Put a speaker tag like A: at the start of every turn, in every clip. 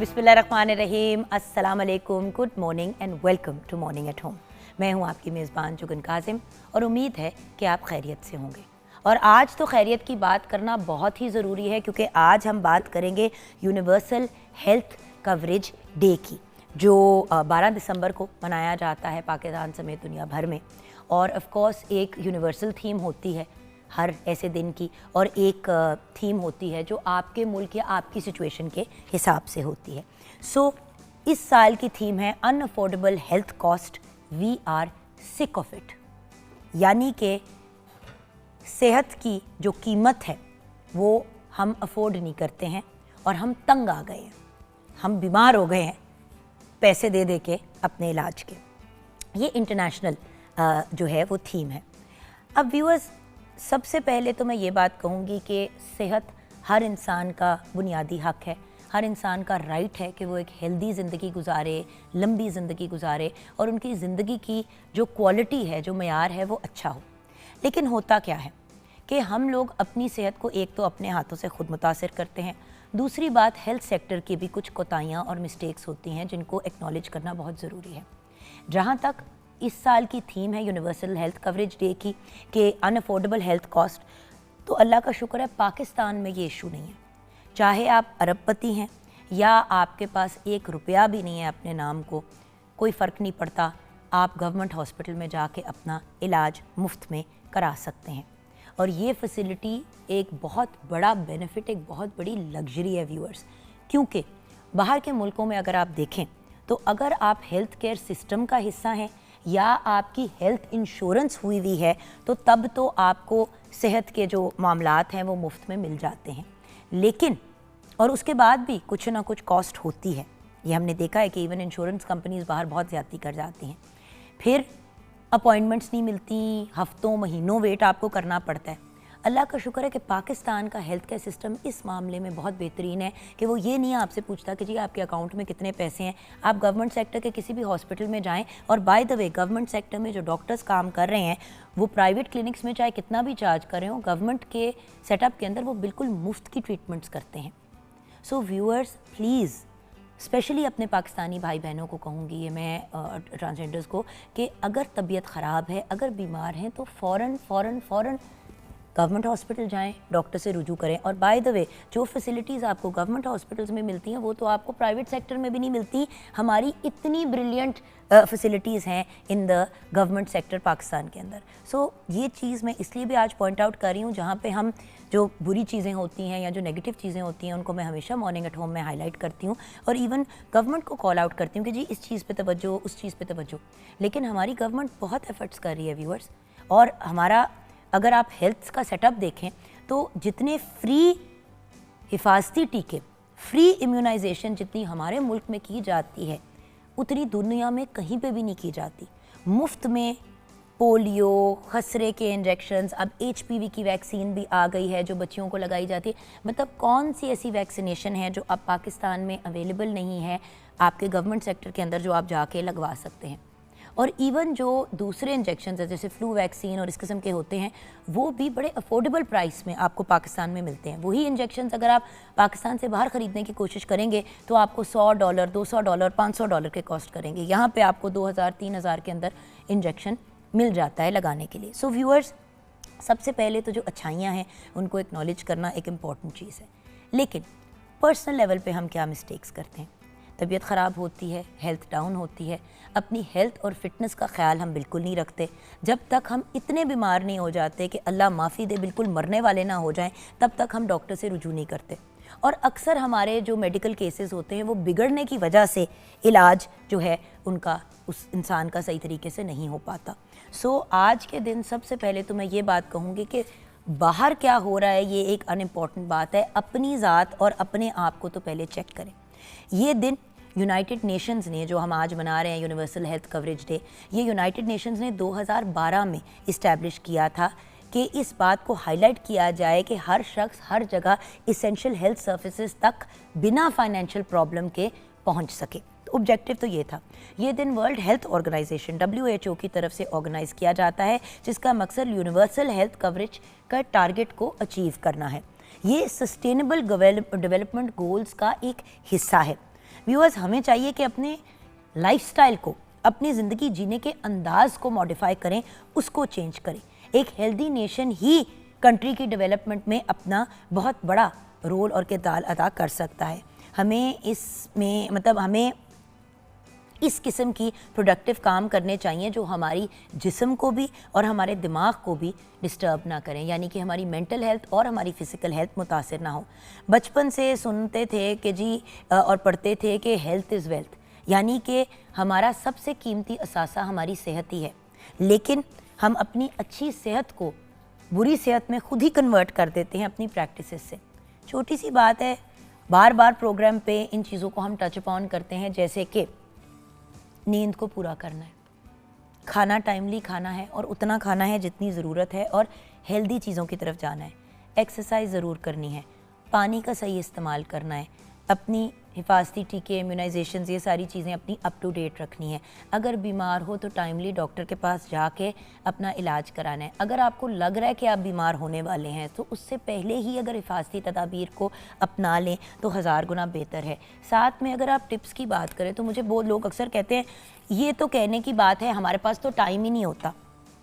A: बिस्मिल्लाहिर्रहमानिर्रहीम, अस्सलाम वालेकुम, good morning and welcome to morning at home. मैं हूं आपकी मेज़बान जुगन काजिम और उम्मीद है कि आप खैरियत से होंगे। और आज तो खैरियत की बात करना बहुत ही ज़रूरी है क्योंकि आज हम बात करेंगे यूनिवर्सल हेल्थ कवरेज डे की, जो 12 दिसंबर को मनाया जाता है पाकिस्तान समेत दुनिया भर में। और ऑफ कोर्स एक यूनिवर्सल थीम होती है हर ऐसे दिन की, और एक थीम होती है जो आपके मुल्क या आपकी सिचुएशन के हिसाब से होती है। सो इस साल की थीम है unaffordable health cost, we are sick of it. यानी कि सेहत की जो कीमत है वो हम अफोर्ड नहीं करते हैं और हम तंग आ गए हैं, हम बीमार हो गए हैं पैसे दे दे के अपने इलाज के। ये इंटरनेशनल जो है वो थीम है। अब व्यूअर्स, सबसे पहले तो मैं ये बात कहूँगी कि सेहत हर इंसान का बुनियादी हक है, हर इंसान का राइट है कि वो एक हेल्दी ज़िंदगी गुजारे, लंबी ज़िंदगी गुजारे और उनकी ज़िंदगी की जो क्वालिटी है, जो मयार है, वो अच्छा हो। लेकिन होता क्या है कि हम लोग अपनी सेहत को एक तो अपने हाथों से ख़ुद मुतासिर करते हैं, दूसरी बात हेल्थ सेक्टर की भी कुछ कोताहियाँ और मिस्टेक्स होती हैं जिनको एक्नॉलेज करना बहुत ज़रूरी है। जहाँ तक इस साल की थीम है यूनिवर्सल हेल्थ कवरेज डे की कि अनअफोर्डेबल हेल्थ कॉस्ट, तो अल्लाह का शुक्र है पाकिस्तान में ये इशू नहीं है। चाहे आप अरबपति हैं या आपके पास एक रुपया भी नहीं है अपने नाम को, कोई फ़र्क नहीं पड़ता, आप गवर्नमेंट हॉस्पिटल में जाके अपना इलाज मुफ्त में करा सकते हैं। और ये फैसिलिटी एक बहुत बड़ा बेनिफिट, एक बहुत बड़ी लग्जरी है व्यूअर्स, क्योंकि बाहर के मुल्कों में अगर आप देखें तो अगर आप हेल्थ केयर सिस्टम का हिस्सा हैं या आपकी हेल्थ इंश्योरेंस हुई हुई है तो तब तो आपको सेहत के जो मामलात हैं वो मुफ्त में मिल जाते हैं। लेकिन और उसके बाद भी कुछ ना कुछ कॉस्ट होती है। ये हमने देखा है कि इवन इंश्योरेंस कंपनीज़ बाहर बहुत ज़्यादती कर जाती हैं। फिर अपॉइंटमेंट्स नहीं मिलती, हफ्तों महीनों वेट आपको करना पड़ता है। अल्लाह का शुक्र है कि पाकिस्तान का हेल्थ केयर सिस्टम इस मामले में बहुत बेहतरीन है कि वो ये नहीं आपसे पूछता कि जी आपके अकाउंट में कितने पैसे हैं। आप गवर्नमेंट सेक्टर के किसी भी हॉस्पिटल में जाएं, और by the way government sector में जो डॉक्टर्स काम कर रहे हैं वो प्राइवेट क्लिनिक्स में चाहे कितना भी चार्ज कर रहे हो, गवर्नमेंट के सेटअप के अंदर वो बिल्कुल मुफ्त की ट्रीटमेंट्स करते हैं। सो व्यूअर्स प्लीज़, स्पेशली अपने पाकिस्तानी भाई बहनों को कहूँगी ये मैं, ट्रांसजेंडर्स को, कि अगर तबीयत ख़राब है, अगर बीमार हैं तो फ़ौरन गवर्नमेंट हॉस्पिटल जाएं, डॉक्टर से रुजू करें। और बाय द वे जो फैसिलिटीज़ आपको गवर्नमेंट हॉस्पिटल्स में मिलती हैं वो तो आपको प्राइवेट सेक्टर में भी नहीं मिलती। हमारी इतनी ब्रिलियंट फैसिलिटीज़ हैं in the government sector Pakistan के अंदर। सो ये चीज़ मैं इसलिए भी आज पॉइंट आउट कर रही हूँ, जहाँ पे हम जो बुरी चीज़ें होती हैं या जो नेगेटिव चीज़ें होती हैं उनको मैं हमेशा मॉर्निंग एट होम में हाईलाइट करती हूँ और इवन गवर्नमेंट को कॉल आउट करती हूँ कि जी इस चीज़ पे तवज्जो, उस चीज़ पे तवज्जो। लेकिन हमारी गवर्नमेंट बहुत एफर्ट्स कर रही है व्यूअर्स। और हमारा अगर आप हेल्थ का सेटअप देखें तो जितने फ्री हिफाजती टीके, फ्री इम्यूनाइजेशन जितनी हमारे मुल्क में की जाती है उतनी दुनिया में कहीं पे भी नहीं की जाती। मुफ्त में पोलियो, खसरे के इंजेक्शन्स, अब HPV की वैक्सीन भी आ गई है जो बच्चियों को लगाई जाती है। मतलब कौन सी ऐसी वैक्सीनेशन है जो अब पाकिस्तान में अवेलेबल नहीं है आपके गवर्नमेंट सेक्टर के अंदर जो आप जाके लगवा सकते हैं। और इवन जो दूसरे इंजेक्शन्स हैं जैसे फ्लू वैक्सीन और इस किस्म के होते हैं वो भी बड़े अफोर्डेबल प्राइस में आपको पाकिस्तान में मिलते हैं। वही इंजेक्शन्स अगर आप पाकिस्तान से बाहर ख़रीदने की कोशिश करेंगे तो आपको $100, $200, $500 के कॉस्ट करेंगे। यहाँ पे आपको 2000-3000 के अंदर इंजेक्शन मिल जाता है लगाने के लिए। सो व्यूअर्स, सबसे पहले तो जो अच्छाइयाँ हैं उनको एक्नॉलेज करना एक इम्पॉर्टेंट चीज़ है। लेकिन पर्सनल लेवल पे हम क्या मिस्टेक्स करते हैं? तबीयत ख़राब होती है, हेल्थ डाउन होती है, अपनी हेल्थ और फिटनेस का ख्याल हम बिल्कुल नहीं रखते। जब तक हम इतने बीमार नहीं हो जाते कि अल्लाह माफ़ी दे बिल्कुल मरने वाले ना हो जाएं, तब तक हम डॉक्टर से रुजू नहीं करते। और अक्सर हमारे जो मेडिकल केसेस होते हैं वो बिगड़ने की वजह से इलाज जो है उनका उस इंसान का सही तरीके से नहीं हो पाता। सो आज के दिन सबसे पहले तो मैं ये बात कहूँगी कि बाहर क्या हो रहा है ये एक अनइम्पॉर्टेंट बात है, अपनी ज़ात और अपने आप को तो पहले चेक करें। ये दिन यूनाइटेड नेशंस ने, जो हम आज मना रहे हैं यूनिवर्सल हेल्थ कवरेज डे, ये यूनाइटेड नेशंस ने 2012 में इस्टेब्लिश किया था कि इस बात को हाईलाइट किया जाए कि हर शख्स हर जगह इसेंशियल हेल्थ सर्विसेज तक बिना फाइनेंशियल प्रॉब्लम के पहुंच सके। तो ऑब्जेक्टिव तो ये था। ये दिन वर्ल्ड हेल्थ ऑर्गेनाइजेशन WHO की तरफ से ऑर्गेनाइज़ किया जाता है, जिसका मकसद यूनिवर्सल हेल्थ कवरेज का टारगेट को अचीव करना है। ये सस्टेनेबल डेवलपमेंट गोल्स का एक हिस्सा है। व्यूअर्स, हमें चाहिए कि अपने लाइफस्टाइल को, अपनी ज़िंदगी जीने के अंदाज को मॉडिफाई करें, उसको चेंज करें। एक हेल्दी नेशन ही कंट्री की डेवलपमेंट में अपना बहुत बड़ा रोल और किरदार अदा कर सकता है। हमें इसमें हमें इस किस्म की प्रोडक्टिव काम करने चाहिए जो हमारी जिस्म को भी और हमारे दिमाग को भी डिस्टर्ब ना करें, यानी कि हमारी मेंटल हेल्थ और हमारी फ़िज़िकल हेल्थ मुतासिर ना हो। बचपन से सुनते थे कि जी और पढ़ते थे कि हेल्थ इज़ वेल्थ, यानी कि हमारा सबसे कीमती असासा हमारी सेहत ही है, लेकिन हम अपनी अच्छी सेहत को बुरी सेहत में खुद ही कन्वर्ट कर देते हैं अपनी प्रैक्टिसेस से। छोटी सी बात है, बार बार प्रोग्राम पे इन चीज़ों को हम टच अपॉन करते हैं, जैसे कि नींद को पूरा करना है, खाना टाइमली खाना है और उतना खाना है जितनी ज़रूरत है, और हेल्दी चीज़ों की तरफ जाना है, एक्सरसाइज ज़रूर करनी है, पानी का सही इस्तेमाल करना है, अपनी हिफाजती टीके, इम्यूनाइजेशन, ये सारी चीज़ें अपनी अप टू डेट रखनी है। अगर बीमार हो तो टाइमली डॉक्टर के पास जाके अपना इलाज कराना है। अगर आपको लग रहा है कि आप बीमार होने वाले हैं तो उससे पहले ही अगर हिफाजती तदाबीर को अपना लें तो हज़ार गुना बेहतर है। साथ में अगर आप टिप्स की बात करें तो मुझे बहुत लोग अक्सर कहते हैं, ये तो कहने की बात है, हमारे पास तो टाइम ही नहीं होता,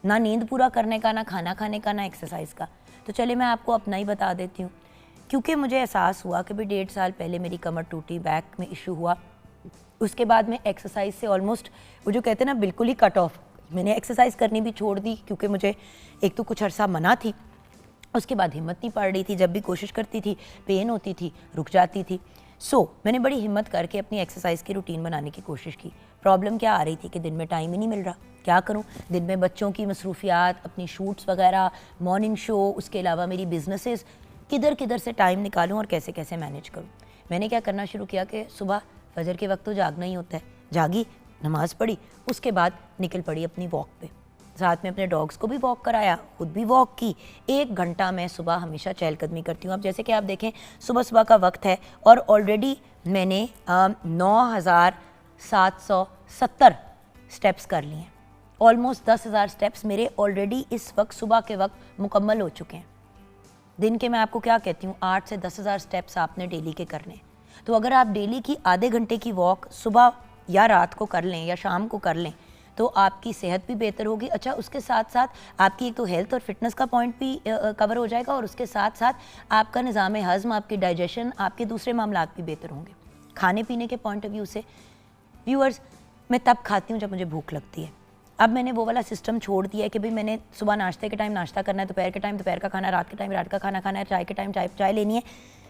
A: ना नींद पूरा करने का, ना खाना खाने का, ना एक्सरसाइज का। तो चलिए मैं आपको अपना ही बता देती हूँ, क्योंकि मुझे एहसास हुआ कि भाई 1.5 साल पहले मेरी कमर टूटी, बैक में इशू हुआ, उसके बाद मैं एक्सरसाइज से ऑलमोस्ट, वो जो कहते हैं ना, बिल्कुल ही कट ऑफ। मैंने एक्सरसाइज करनी भी छोड़ दी, क्योंकि मुझे एक तो कुछ अरसा मना थी, उसके बाद हिम्मत नहीं पड़ रही थी, जब भी कोशिश करती थी पेन होती थी, रुक जाती थी। मैंने बड़ी हिम्मत करके अपनी एक्सरसाइज की रूटीन बनाने की कोशिश की। प्रॉब्लम क्या आ रही थी कि दिन में टाइम ही नहीं मिल रहा, क्या करूं, दिन में बच्चों की मसरूफियात, अपनी शूट्स वगैरह, मॉर्निंग शो, उसके अलावा मेरी बिजनेसेस, किधर किधर से टाइम निकालूं और कैसे कैसे मैनेज करूं। मैंने क्या करना शुरू किया कि सुबह फजर के वक्त तो जागना ही होता है, जागी, नमाज़ पढ़ी, उसके बाद निकल पड़ी अपनी वॉक पे, साथ में अपने डॉग्स को भी वॉक कराया, खुद भी वॉक की। 1 घंटा मैं सुबह हमेशा चहलकदमी करती हूँ। अब जैसे कि आप देखें सुबह सुबह का वक्त है और ऑलरेडी मैंने 9,770 स्टेप्स कर लिए हैं। ऑलमोस्ट 10,000 स्टेप्स मेरे ऑलरेडी इस वक्त सुबह के वक्त मुकम्मल हो चुके हैं। दिन के मैं आपको क्या कहती हूँ, 8 से 10,000 स्टेप्स आपने डेली के करने। तो अगर आप डेली की आधे घंटे की वॉक सुबह या रात को कर लें या शाम को कर लें तो आपकी सेहत भी बेहतर होगी। अच्छा, उसके साथ साथ आपकी एक तो हेल्थ और फिटनेस का पॉइंट भी कवर हो जाएगा, और उसके साथ साथ आपका निज़ाम हज़म, आपकी डाइजेशन, आपके दूसरे मामलात भी बेहतर होंगे। खाने पीने के पॉइंट ऑफ व्यू से व्यूअर्स, मैं तब खाती हूँ जब मुझे भूख लगती है। अब मैंने वो वाला सिस्टम छोड़ दिया है कि भाई मैंने सुबह नाश्ते के टाइम नाश्ता करना है, दोपहर के टाइम दोपहर का खाना, रात के टाइम रात का खाना खाना है, चाय के टाइम चाय लेनी है।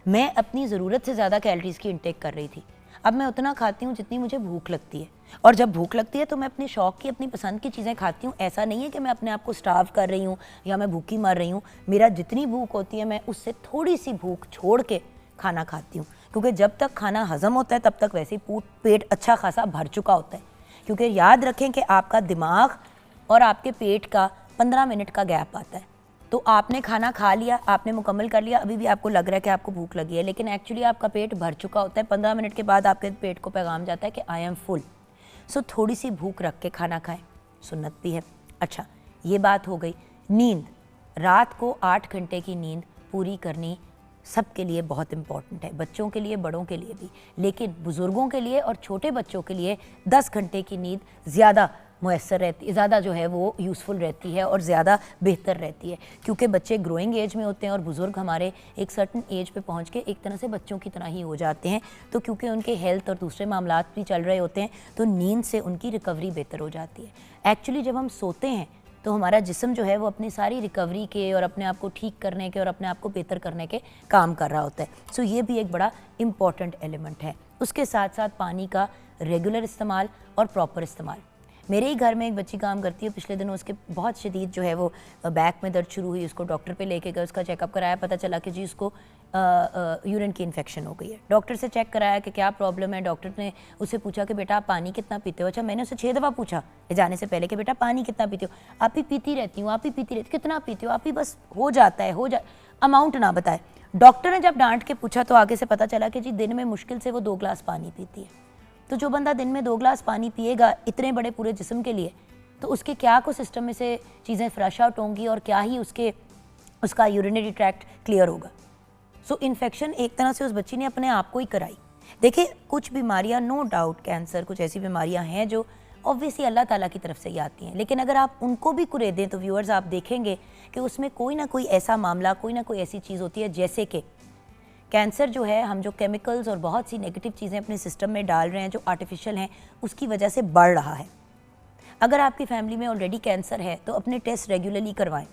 A: मैं अपनी ज़रूरत से ज़्यादा कैलोरीज़ की इंटेक कर रही थी। अब मैं उतना खाती हूँ जितनी मुझे भूख लगती है, और जब भूख लगती है तो मैं अपने शौक़ की, अपनी पसंद की चीज़ें खाती हूँ। ऐसा नहीं है कि मैं अपने आप को स्टार्व कर रही हूँ या मैं भूखी मर रही हूँ। मेरा जितनी भूख होती है मैं उससे थोड़ी सी भूख छोड़ के खाना खाती हूँ, क्योंकि जब तक खाना हज़म होता है तब तक वैसे ही पेट अच्छा खासा भर चुका होता है। क्योंकि याद रखें कि आपका दिमाग और आपके पेट का 15 मिनट का गैप आता है। तो आपने खाना खा लिया, आपने मुकम्मल कर लिया, अभी भी आपको लग रहा है कि आपको भूख लगी है, लेकिन एक्चुअली आपका पेट भर चुका होता है। 15 मिनट के बाद आपके पेट को पैगाम जाता है कि आई एम फुल। थोड़ी सी भूख रख के खाना खाएं, सुन्नत भी है। अच्छा, ये बात हो गई। नींद, रात को 8 घंटे की नींद पूरी करनी सबके लिए बहुत इम्पॉर्टेंट है, बच्चों के लिए, बड़ों के लिए भी, लेकिन बुज़ुर्गों के लिए और छोटे बच्चों के लिए 10 घंटे की नींद ज़्यादा मुयस्सर रहती है, ज़्यादा जो है वो यूज़फुल रहती है और ज़्यादा बेहतर रहती है। क्योंकि बच्चे ग्रोइंग एज में होते हैं और बुज़ुर्ग हमारे एक सर्टन एज पे पहुंच के एक तरह से बच्चों की तरह ही हो जाते हैं। तो क्योंकि उनके हेल्थ और दूसरे मामलात भी चल रहे होते हैं तो नींद से उनकी रिकवरी बेहतर हो जाती है। एक्चुअली जब हम सोते हैं तो हमारा जिस्म जो है वो अपनी सारी रिकवरी के और अपने आप को ठीक करने के और अपने आप को बेहतर करने के काम कर रहा होता है। ये भी एक बड़ा इम्पॉर्टेंट एलिमेंट है। उसके साथ साथ पानी का रेगुलर इस्तेमाल और प्रॉपर इस्तेमाल। मेरे ही घर में एक बच्ची काम करती है, पिछले दिनों उसके बहुत शदीद जो है वो बैक में दर्द शुरू हुई, उसको डॉक्टर पे लेके गए, उसका चेकअप कराया, पता चला कि जी उसको यूरिन की इन्फेक्शन हो गई है। डॉक्टर से चेक कराया कि क्या प्रॉब्लम है। डॉक्टर ने उससे पूछा कि बेटा आप पानी कितना पीते हो। अच्छा, मैंने उससे 6 दफ़ा पूछा जाने से पहले कि बेटा पानी कितना पीते हो। आप ही पीती रहती हूँ, आप ही पीती रहती, कितना पीते हो, आप ही बस हो जाता है, अमाउंट ना बताए। डॉक्टर ने जब डांट के पूछा तो आगे से पता चला कि जी दिन में मुश्किल से वो 2 गिलास पानी पीती है। तो जो बंदा दिन में 2 गिलास पानी पिएगा इतने बड़े पूरे जिस्म के लिए, तो उसके क्या को सिस्टम में से चीज़ें फ्लश आउट होंगी और क्या ही उसका यूरिनरी ट्रैक्ट क्लियर होगा। इन्फेक्शन एक तरह से उस बच्ची ने अपने आप को ही कराई। देखिए कुछ बीमारियां नो डाउट कैंसर कुछ ऐसी बीमारियां हैं जो ऑब्वियसली अल्लाह ताला की तरफ से ही आती हैं, लेकिन अगर आप उनको भी कुरे दें तो व्यूअर्स आप देखेंगे कि उसमें कोई ना कोई ऐसा मामला, कोई ना कोई ऐसी चीज़ होती है, जैसे कि कैंसर जो है, हम जो केमिकल्स और बहुत सी नेगेटिव चीज़ें अपने सिस्टम में डाल रहे हैं जो आर्टिफिशियल हैं, उसकी वजह से बढ़ रहा है। अगर आपकी फैमिली में ऑलरेडी कैंसर है तो अपने टेस्ट रेगुलरली करवाएं,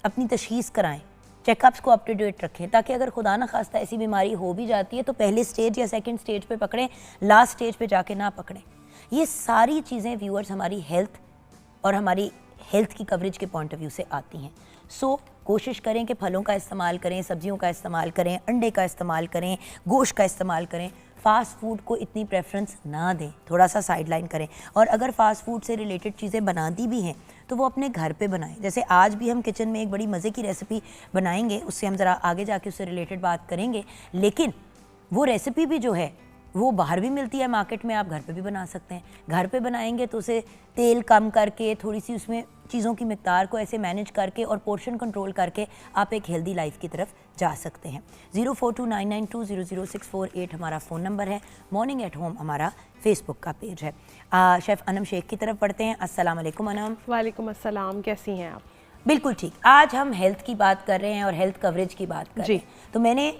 A: अपनी तशखीस कराएं, चेकअप्स को अप टू डेट रखें, ताकि अगर खुदा न खास्ता ऐसी बीमारी हो भी जाती है तो पहले स्टेज या सेकंड स्टेज पे पकड़ें, लास्ट स्टेज पे जाके ना पकड़ें। ये सारी चीज़ें व्यूअर्स हमारी हेल्थ और हमारी हेल्थ की कवरेज के पॉइंट ऑफ व्यू से आती हैं। सो कोशिश करें कि फलों का इस्तेमाल करें, सब्जियों का इस्तेमाल करें, अंडे का इस्तेमाल करें, गोश्त का इस्तेमाल करें। फ़ास्ट फूड को इतनी प्रेफरेंस ना दें, थोड़ा सा साइडलाइन करें। और अगर फ़ास्ट फूड से रिलेटेड चीज़ें बनाती भी हैं तो वो अपने घर पे बनाएं। जैसे आज भी हम किचन में एक बड़ी मज़े की रेसिपी बनाएंगे, उससे हम ज़रा आगे जाके उससे रिलेटेड बात करेंगे, लेकिन वो रेसिपी भी जो है वो बाहर भी मिलती है मार्केट में, आप घर पे भी बना सकते हैं। घर पे बनाएंगे तो उसे तेल कम करके, थोड़ी सी उसमें चीज़ों की मिकदार को ऐसे मैनेज करके और पोर्शन कंट्रोल करके आप एक हेल्दी लाइफ की तरफ जा सकते हैं। 042992000648 हमारा फ़ोन नंबर है। मॉर्निंग एट होम हमारा फेसबुक का पेज है। शेफ़ अनम शेख की तरफ पढ़ते हैं। अस्सलाम वालेकुम अनम।
B: वालेकुम अस्सलाम, कैसी हैं आप?
A: बिल्कुल ठीक। आज हम हेल्थ की बात कर रहे हैं और हेल्थ कवरेज की बात कर रहे हैं। तो मैंने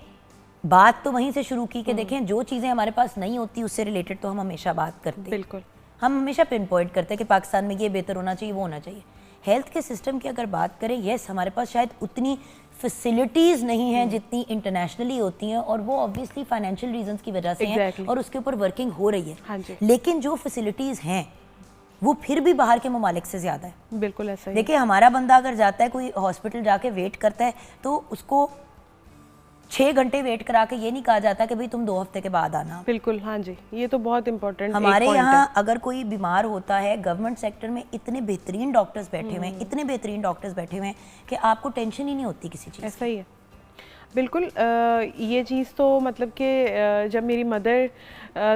A: बात तो वहीं से शुरू की कि देखें, जो चीज़ें हमारे पास नहीं होती उससे रिलेटेड तो हम हमेशा बात करते हैं।
B: बिल्कुल,
A: हम हमेशा पिन पॉइंट करते हैं कि पाकिस्तान में ये बेहतर होना चाहिए, वो होना चाहिए। हेल्थ के सिस्टम की अगर बात करें, यस हमारे पास शायद उतनी फैसिलिटीज़ नहीं हैं जितनी इंटरनेशनली होती हैं, और वो ऑब्वियसली फाइनेंशियल रीजंस की वजह से हैं और उसके ऊपर वर्किंग हो रही है।
B: हाँ जी।
A: लेकिन जो फैसिलिटीज़ हैं वो फिर भी बाहर के ममालिक से ज़्यादा है।
B: बिल्कुल ऐसा ही।
A: देखिए हमारा बंदा अगर जाता है कोई हॉस्पिटल जाके वेट करता है तो उसको 6 घंटे वेट करा के ये नहीं कहा जाता कि भाई तुम 2 हफ्ते के बाद आना।
B: बिल्कुल, हाँ जी, ये तो बहुत इम्पोर्टेंट
A: हमारे यहाँ अगर कोई बीमार होता है, गवर्नमेंट सेक्टर में इतने बेहतरीन डॉक्टर्स बैठे हुए हैं, इतने बेहतरीन डॉक्टर्स बैठे हुए हैं कि आपको टेंशन ही नहीं होती किसी चीज़।
B: ऐसा ही है, बिल्कुल। ये चीज़ तो मतलब कि जब मेरी मदर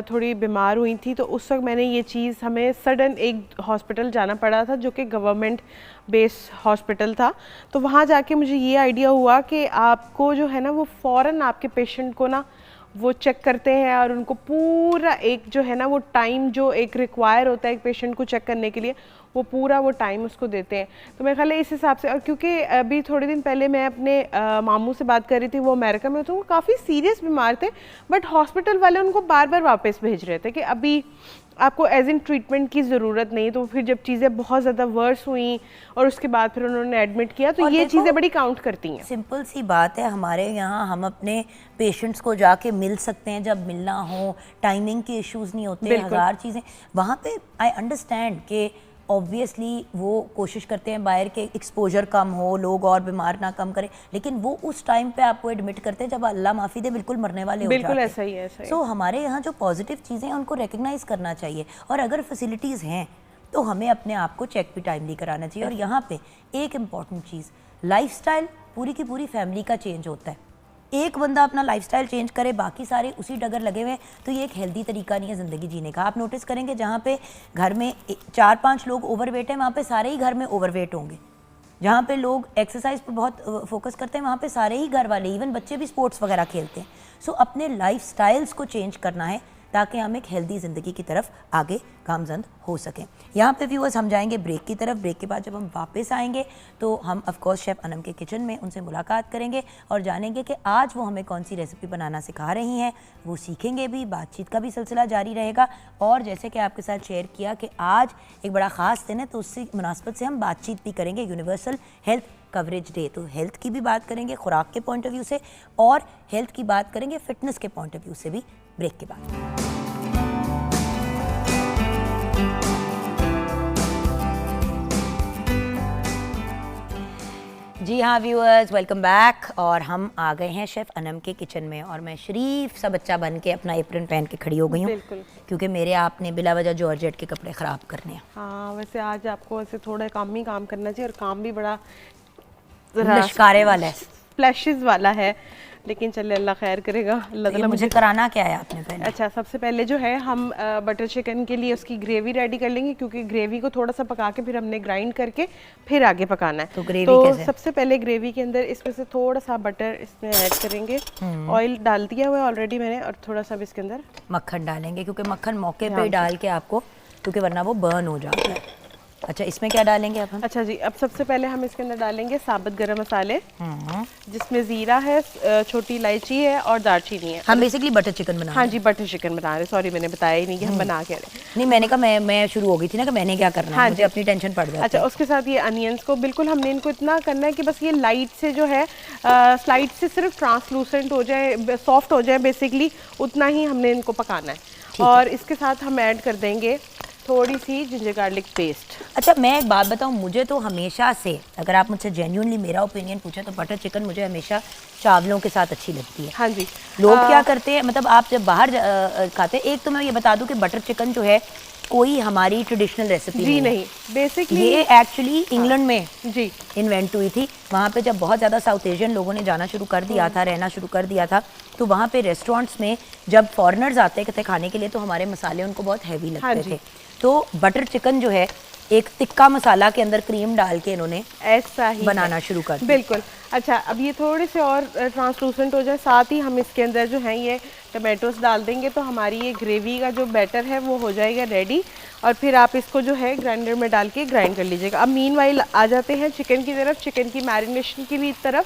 B: थोड़ी बीमार हुई थी तो उस वक्त मैंने ये चीज़, हमें सडन एक हॉस्पिटल जाना पड़ा था जो कि गवर्नमेंट बेस हॉस्पिटल था। तो वहाँ जाके मुझे ये आइडिया हुआ कि आपको जो है ना वो फ़ौरन आपके पेशेंट को ना वो चेक करते हैं और उनको पूरा एक जो है ना वो टाइम जो एक रिक्वायर होता है एक पेशेंट को चेक करने के लिए, वो पूरा वो टाइम उसको देते हैं। तो मेरे ख्याल है इस हिसाब से, और क्योंकि अभी थोड़े दिन पहले मैं अपने मामू से बात कर रही थी, वो अमेरिका में थे, वो काफ़ी सीरियस बीमार थे, बट हॉस्पिटल वाले उनको बार बार वापस भेज रहे थे कि अभी आपको एज इन ट्रीटमेंट की ज़रूरत नहीं। तो फिर जब चीज़ें बहुत ज़्यादा वर्स हुई और उसके बाद फिर उन्होंने एडमिट किया, तो ये चीज़ें बड़ी काउंट करती हैं।
A: सिंपल सी बात है, हमारे यहाँ हम अपने पेशेंट्स को जाके मिल सकते हैं जब मिलना हो, टाइमिंग के इश्यूज़ नहीं होते, हज़ार चीज़ें वहाँ पे। आई अंडरस्टैंड कि ऑब्वियसली वो कोशिश करते हैं बाहर के एक्सपोजर कम हो, लोग और बीमार ना कम करें, लेकिन वो उस टाइम पे आपको एडमिट करते हैं जब अल्लाह माफ़ी दे बिल्कुल मरने वाले हो जाते हैं।
B: बिल्कुल ऐसा ही है, ऐसा ही।
A: सो हमारे यहाँ जो पॉजिटिव चीज़ें हैं उनको रिकग्नाइज़ करना चाहिए, और अगर फैसिलिटीज़ हैं तो हमें अपने आप को चेक भी टाइमली कराना चाहिए। और यहाँ पे एक इम्पॉर्टेंट चीज़, लाइफस्टाइल पूरी की पूरी फैमिली का चेंज होता है। एक बंदा अपना लाइफस्टाइल चेंज करे, बाकी सारे उसी डगर लगे हुए हैं, तो ये एक हेल्दी तरीका नहीं है ज़िंदगी जीने का। आप नोटिस करेंगे जहाँ पे घर में 4-5 लोग ओवरवेट हैं, वहाँ पे सारे ही घर में ओवरवेट होंगे। जहाँ पे लोग एक्सरसाइज पर बहुत फोकस करते हैं, वहाँ पे सारे ही घर वाले, इवन बच्चे भी स्पोर्ट्स वगैरह खेलते हैं। सो अपने लाइफस्टाइल्स को चेंज करना है ताकि हम एक हेल्दी ज़िंदगी की तरफ आगे गामजद हो सकें। यहाँ पे व्यूअर्स हम जाएंगे ब्रेक की तरफ। ब्रेक के बाद जब हम वापस आएंगे तो हम ऑफ कोर्स शेफ़ अनम के किचन में उनसे मुलाकात करेंगे और जानेंगे कि आज वो हमें कौन सी रेसिपी बनाना सिखा रही हैं, वो सीखेंगे भी, बातचीत का भी सिलसिला जारी रहेगा। और जैसे कि आपके साथ शेयर किया कि आज एक बड़ा ख़ास दिन है, तो उससे मुनासबत से हम बातचीत भी करेंगे, यूनिवर्सल हेल्थ कवरेज डे। तो हेल्थ की भी बात करेंगे खुराक के पॉइंट ऑफ व्यू से, और हेल्थ की बात करेंगे फिटनेस के पॉइंट ऑफ व्यू से भी ब्रेक के बाद। जी हाँ व्यूअर्स, वेलकम बैक। और हम आ गए हैं शेफ़ अनम के किचन में, और मैं शरीफ सा बच्चा बन के अपना एप्रन पहन के खड़ी हो गई हूँ, क्योंकि मेरे आपने बिला वजह जॉर्जेट के कपड़े ख़राब करने हैं।
B: हाँ, वैसे आज आपको ऐसे थोड़ा काम ही काम करना चाहिए, और काम भी बड़ा
A: लश्कारे वाला है,
B: स्प्लैशेस वाला है। लेकिन चले अल्लाह खैर करेगा। अल्लाह ताला
A: मुझे कराना क्या है आपने पहले?
B: अच्छा, सबसे पहले जो है हम बटर चिकन के लिए उसकी ग्रेवी रेडी कर लेंगे, क्योंकि ग्रेवी को थोड़ा सा पका के फिर हमने ग्राइंड करके फिर आगे पकाना है।
A: तो ग्रेवी कैसे?
B: सबसे पहले ग्रेवी के अंदर इसमें से थोड़ा सा बटर इसमें ऐड करेंगे। ऑयल डाल दिया हुआ है ऑलरेडी मैंने, और थोड़ा सा इसके अंदर
A: मक्खन डालेंगे, क्योंकि मक्खन मौके पे डाल के आपको, क्योंकि वरना वो बर्न हो जाता है। अच्छा, इसमें क्या डालेंगे अब हम?
B: अच्छा जी, अब सबसे पहले हम इसके अंदर डालेंगे साबुत गरम मसाले, जिसमें जीरा है, छोटी इलायची है और दालचीनी है।
A: हम बेसिकली बटर चिकन बना रहे हैं।
B: हाँ जी, बटर चिकन बना रहे हैं। सॉरी, मैंने बताया ही नहीं कि हम बना के रहे।
A: नहीं, मैंने कहा मैं शुरू हो गई थी ना कि मैंने क्या करना है, मुझे अपनी टेंशन पड़ जाती है।
B: अच्छा, उसके साथ ये अनियंस को बिल्कुल हमने इनको इतना करना है कि बस ये लाइट से जो है स्लाइड से सिर्फ ट्रांसलूसेंट हो जाए, सॉफ्ट हो जाए बेसिकली, उतना ही हमने इनको पकाना है। और इसके साथ हम ऐड कर देंगे थोड़ी सी जिंजर गार्लिक पेस्ट।
A: अच्छा, मैं एक बात बताऊं, मुझे तो हमेशा से, अगर आप मुझसे जेन्युइनली मेरा ओपिनियन पूछे तो बटर चिकन मुझे हमेशा चावलों के साथ अच्छी लगती है।
B: हाँ जी।
A: लोग क्या करते हैं, मतलब आप जब बाहर खाते हैं, एक तो मैं ये बता दूं कि बटर चिकन जो है कोई हमारी ट्रेडिशनल रेसिपी
B: जी नहीं, बेसिकली
A: ये एक्चुअली इंग्लैंड में
B: जी
A: इन्वेंट हुई थी। वहाँ पे जब बहुत ज़्यादा साउथ एशियन लोगों ने जाना शुरू कर दिया था, रहना शुरू कर दिया था, तो वहाँ पे रेस्टोरेंट्स में जब फॉरेनर्स आते थे खाने के लिए तो हमारे मसाले उनको बहुत हैवी लगते थे। तो बटर चिकन जो है एक टिक्का मसाला के अंदर क्रीम डाल के इन्होंने
B: ऐसा ही
A: बनाना शुरू कर दिया।
B: बिल्कुल। अच्छा, अब ये थोड़े से और ट्रांसलूसेंट हो जाए, साथ ही हम इसके अंदर जो है ये टमाटोस डाल देंगे, तो हमारी ये ग्रेवी का जो बैटर है वो हो जाएगा रेडी। और फिर आप इसको जो है ग्राइंडर में डाल के ग्राइंड कर लीजिएगा। अब मीनवाइल आ जाते हैं चिकन की तरफ, चिकन की मैरिनेशन की भी तरफ।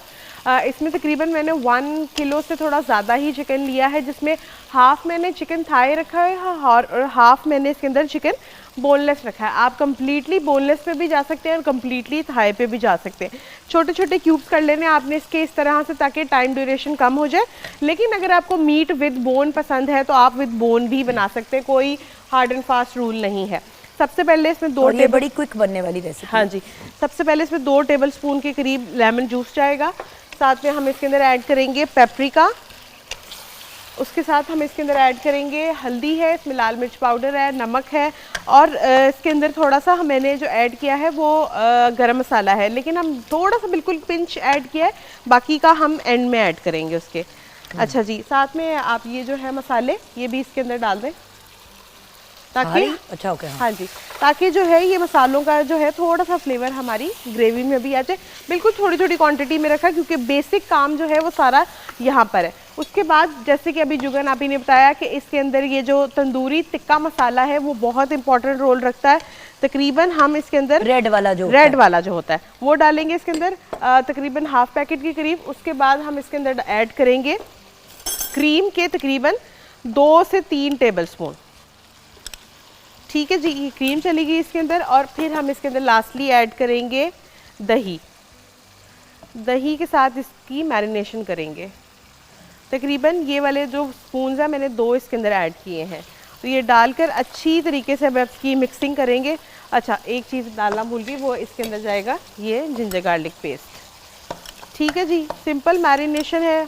B: इसमें तकरीबन मैंने 1 किलो से थोड़ा ज़्यादा ही चिकन लिया है, जिसमें हाफ़ मैंने चिकन थाई रखा है और हाफ़ मैंने इसके अंदर चिकन बोनलेस रखा है। आप कंप्लीटली बोनलेस पे भी जा सकते हैं और कंप्लीटली थाई पे भी जा सकते हैं। छोटे छोटे क्यूब्स कर लेने आपने इसके इस तरह से, ताकि टाइम ड्यूरेशन कम हो जाए। लेकिन अगर आपको मीट विद बोन पसंद है तो आप विद बोन भी बना सकते हैं, कोई हार्ड एंड फास्ट रूल नहीं है। सबसे पहले इसमें
A: ये बड़ी क्विक बनने वाली रेसिपी।
B: हाँ जी, सबसे पहले इसमें 2 टेबलस्पून के करीब लेमन जूस जाएगा। साथ में हम इसके अंदर ऐड करेंगे पेपरिका। उसके साथ हम इसके अंदर ऐड करेंगे हल्दी है, इसमें लाल मिर्च पाउडर है, नमक है, और इसके अंदर थोड़ा सा मैंने जो ऐड किया है वो गरम मसाला है, लेकिन हम थोड़ा सा बिल्कुल पिंच ऐड किया है, बाकी का हम एंड में ऐड करेंगे उसके। अच्छा जी, साथ में आप ये जो है मसाले ये भी इसके अंदर डाल दें, ताकि
A: अच्छा ओके।
B: हाँ जी, ताकि जो है ये मसालों का जो है थोड़ा सा फ्लेवर हमारी ग्रेवी में भी आ जाए। बिल्कुल थोड़ी थोड़ी क्वांटिटी में रखा, क्योंकि बेसिक काम जो है वो सारा यहाँ पर है। उसके बाद जैसे कि अभी जुगन आपी ने बताया कि इसके अंदर ये जो तंदूरी टिक्का मसाला है वो बहुत इंपॉर्टेंट रोल रखता है। तकरीबन हम इसके अंदर रेड वाला जो होता है वो डालेंगे इसके अंदर, तकरीबन हाफ पैकेट के करीब। उसके बाद हम इसके अंदर ऐड करेंगे क्रीम के तकरीबन 2 से 3 टेबलस्पून। ठीक है जी, ये क्रीम चली गई इसके अंदर। और फिर हम इसके अंदर लास्टली ऐड करेंगे दही। दही के साथ इसकी मैरिनेशन करेंगे। तकरीबन ये वाले जो स्पून्स हैं मैंने 2 इसके अंदर ऐड किए हैं। तो ये डालकर अच्छी तरीके से अब इसकी मिक्सिंग करेंगे। अच्छा, एक चीज़ डालना भूल गई, वो इसके अंदर जाएगा ये जिंजर गार्लिक पेस्ट। ठीक है जी, सिंपल मैरिनेशन है,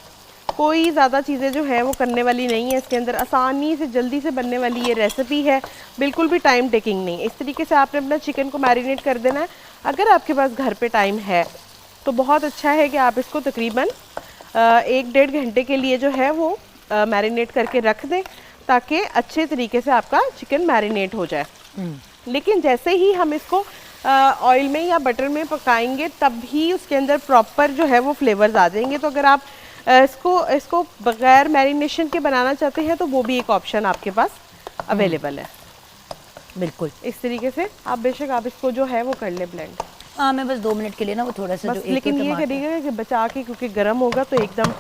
B: कोई ज़्यादा चीज़ें जो है वो करने वाली नहीं है इसके अंदर। आसानी से जल्दी से बनने वाली ये रेसिपी है, बिल्कुल भी टाइम टेकिंग नहीं। इस तरीके से आपने अपना चिकन को मैरिनेट कर देना है। अगर आपके पास घर पे टाइम है तो बहुत अच्छा है कि आप इसको तकरीबन 1-1.5 घंटे के लिए जो है वो मैरिनेट करके रख दें, ताकि अच्छे तरीके से आपका चिकन मैरिनेट हो जाए। लेकिन जैसे ही हम इसको ऑयल में या बटर में पकाएंगे तब ही उसके अंदर प्रॉपर जो है वो फ्लेवर्स आ जाएंगे। तो अगर आप इसको बगैर मैरिनेशन के बनाना चाहते हैं तो वो भी एक ऑप्शन आपके पास अवेलेबल है।
A: बिल्कुल
B: इस तरीके से आप बेशक आप इसको जो है वो कर ले ब्लेंड।
A: हाँ, मैं बस 2 मिनट के लिए ना वो थोड़ा सा जो
B: लेकिन ये करिएगा कि बचा के, क्योंकि गर्म होगा तो एकदम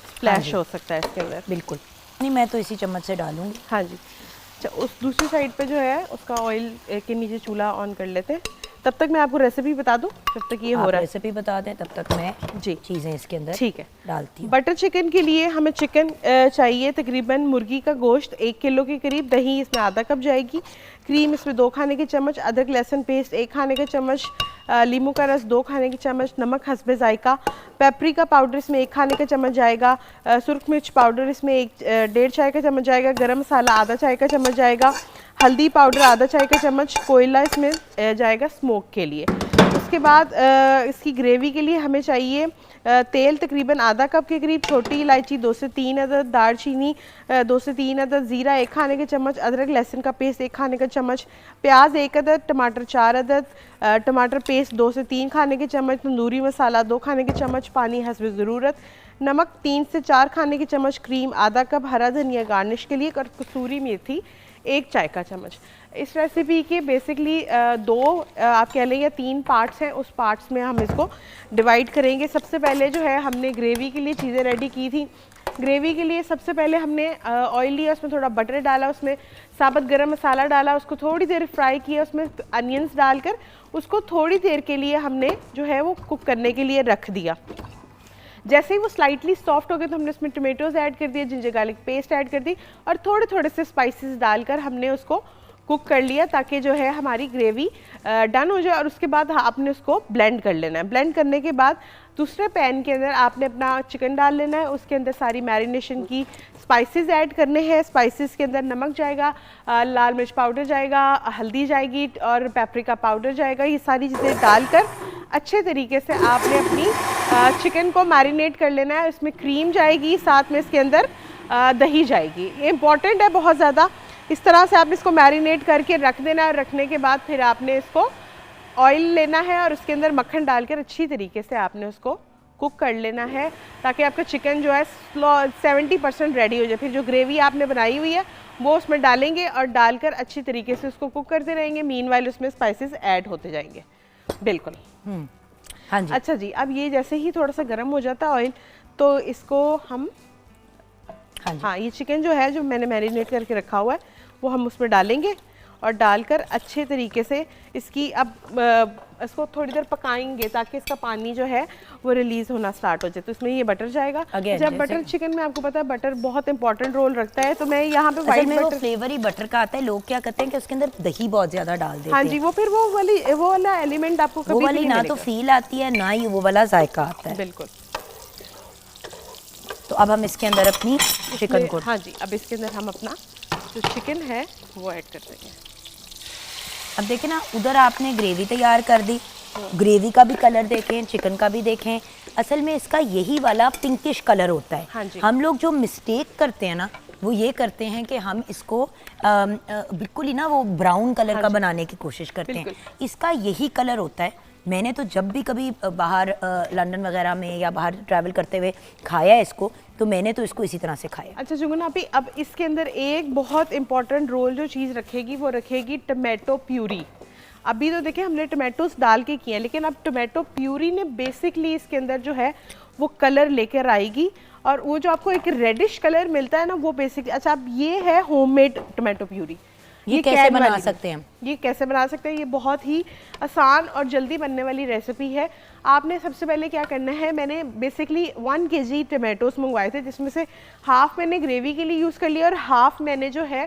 B: स्प्लैश हो सकता है इसके अंदर।
A: बिल्कुल नहीं, मैं तो इसी चम्मच से डालूंगी।
B: हाँ जी। अच्छा, उस दूसरी साइड पे जो है उसका ऑयल के नीचे चूल्हा ऑन कर लेते हैं। तब तक मैं आपको रेसिपी बता दूं, जब तक ये हो रहा है।
A: रेसिपी बता दें, तब तक मैं
B: जी
A: चीज़ें इसके अंदर
B: ठीक है
A: डालती हूँ।
B: बटर चिकन के लिए हमें चिकन चाहिए तकरीबन मुर्गी का गोश्त 1 किलो के करीब, दही इसमें आधा कप जाएगी, क्रीम इसमें 2 खाने के चम्मच, अदरक लहसुन पेस्ट 1 खाने का चम्मच, नींबू का रस 2 खाने के चम्मच, नमक हस्बे जायका, पेपरिका पाउडर इसमें 1 खाने का चम्मच जाएगा, सुर्ख मिर्च पाउडर इसमें 1.5 चाय का चम्मच जाएगा, गरम मसाला आधा चाय का चम्मच जाएगा, हल्दी पाउडर आधा चाय का चम्मच, कोयला इसमें जाएगा स्मोक के लिए। उसके बाद इसकी ग्रेवी के लिए हमें चाहिए तेल तकरीबन आधा कप के करीब, छोटी इलायची 2 से 3 अदद, दालचीनी 2 से 3 अदद, ज़ीरा 1 खाने के चम्मच, अदरक लहसुन का पेस्ट 1 खाने का चम्मच, प्याज 1 अदद, टमाटर 4 अदद, टमाटर पेस्ट 2 से 3 खाने के चम्मच, तंदूरी मसाला 2 खाने के चम्मच, पानी हस्ब ज़रूरत, नमक 3 से 4 खाने के चम्मच, क्रीम आधा कप, हरा धनिया गार्निश के लिए, और कसूरी मेथी 1 चाय का चम्मच। इस रेसिपी के बेसिकली आप कह लें या 3 पार्ट्स हैं, उस पार्ट्स में हम इसको डिवाइड करेंगे। सबसे पहले जो है हमने ग्रेवी के लिए चीज़ें रेडी की थी। ग्रेवी के लिए सबसे पहले हमने ऑयल लिया, उसमें थोड़ा बटर डाला, उसमें साबुत गरम मसाला डाला, उसको थोड़ी देर फ्राई किया, उसमें अनियंस डालकर उसको थोड़ी देर के लिए हमने जो है वो कुक करने के लिए रख दिया। जैसे ही वो स्लाइटली सॉफ्ट हो गए तो हमने उसमें टमेटोज़ ऐड कर दिए, जिंजर गार्लिक पेस्ट ऐड कर दी, और थोड़े थोड़े से स्पाइसेस डालकर हमने उसको कुक कर लिया ताकि जो है हमारी ग्रेवी डन हो जाए। और उसके बाद आपने उसको ब्लेंड कर लेना है। ब्लेंड करने के बाद दूसरे पैन के अंदर आपने अपना चिकन डाल लेना है, उसके अंदर सारी मैरिनेशन की स्पाइसेस ऐड करने हैं। स्पाइसेस के अंदर नमक जाएगा, लाल मिर्च पाउडर जाएगा, हल्दी जाएगी और पेपरिका पाउडर जाएगा। ये सारी चीज़ें डालकर अच्छे तरीके से आपने अपनी चिकन को मैरिनेट कर लेना है। इसमें क्रीम जाएगी, साथ में इसके अंदर दही जाएगी। ये इंपॉर्टेंट है बहुत ज़्यादा। इस तरह से आपने इसको मैरिनेट करके रख देना है। रखने के बाद फिर आपने इसको ऑयल लेना है और उसके अंदर मक्खन डालकर अच्छी तरीके से आपने उसको कुक कर लेना है ताकि आपका चिकन जो है 70% रेडी हो जाए। फिर जो ग्रेवी आपने बनाई हुई है वो उसमें डालेंगे और डालकर अच्छी तरीके से उसको कुक करते रहेंगे। मीनवाइल उसमें स्पाइसेस ऐड होते जाएंगे। बिल्कुल।
A: हाँ जी।
B: अच्छा जी, अब ये जैसे ही थोड़ा सा गर्म हो जाता है ऑयल, तो इसको हम हाँ ये चिकन जो है जो मैंने मैरिनेट करके रखा हुआ है वो हम उसमें डालेंगे और डालकर अच्छे तरीके से इसकी अब इसको थोड़ी देर पकाएंगे ताकि इसका पानी जो है वो रिलीज होना स्टार्ट हो जाए। तो इसमें ये बटर जाएगा। जब बटर चिकन में आपको पता है बटर बहुत इंपॉर्टेंट रोल रखता है, तो मैं यहाँ पे व्हाइट बटर,
A: फ्लेवर ही बटर का आता है। लोग क्या करते हैं कि उसके अंदर दही बहुत ज्यादा डाल देते हैं।
B: हाँ जी, वो फिर वो वाला एलिमेंट आपको कभी
A: वो वाली ना तो फील आती है ना ही वो वाला जायका आता है।
B: बिल्कुल।
A: तो अब हम इसके अंदर अपनी चिकन को,
B: हाँ जी, अब इसके अंदर हम अपना जो चिकन है वो ऐड कर देंगे।
A: अब देखें ना, उधर आपने ग्रेवी तैयार कर दी, ग्रेवी का भी कलर देखें, चिकन का भी देखें। असल में इसका यही वाला पिंकिश कलर होता है।
B: हाँ जी।
A: हम लोग जो मिस्टेक करते हैं ना वो ये करते हैं कि हम इसको बिल्कुल ही ना वो ब्राउन कलर का बनाने की कोशिश करते हैं। इसका यही कलर होता है। मैंने तो जब भी कभी बाहर लंदन वगैरह में या बाहर ट्रैवल करते हुए खाया है इसको, तो मैंने तो इसको इसी तरह से खाया।
B: अच्छा जुगन आपी, अब इसके अंदर एक बहुत इंपॉर्टेंट रोल जो चीज़ रखेगी वो रखेगी टमाटो प्यूरी। अभी तो देखिए हमने टमाटोस डाल के किए हैं, लेकिन अब टमाटो प्यूरी ने बेसिकली इसके अंदर जो है वो कलर लेकर आएगी और वो जो आपको एक रेडिश कलर मिलता है ना वो बेसिकली। अच्छा, अब ये है होममेड टमाटो प्यूरी।
A: ये कैसे बना सकते हैं?
B: ये कैसे बना सकते हैं? ये बहुत ही आसान और जल्दी बनने वाली रेसिपी है। आपने सबसे पहले क्या करना है, मैंने बेसिकली 1 kg टमाटोस मंगवाए थे, जिसमें से हाफ मैंने ग्रेवी के लिए यूज़ कर लिया और हाफ मैंने जो है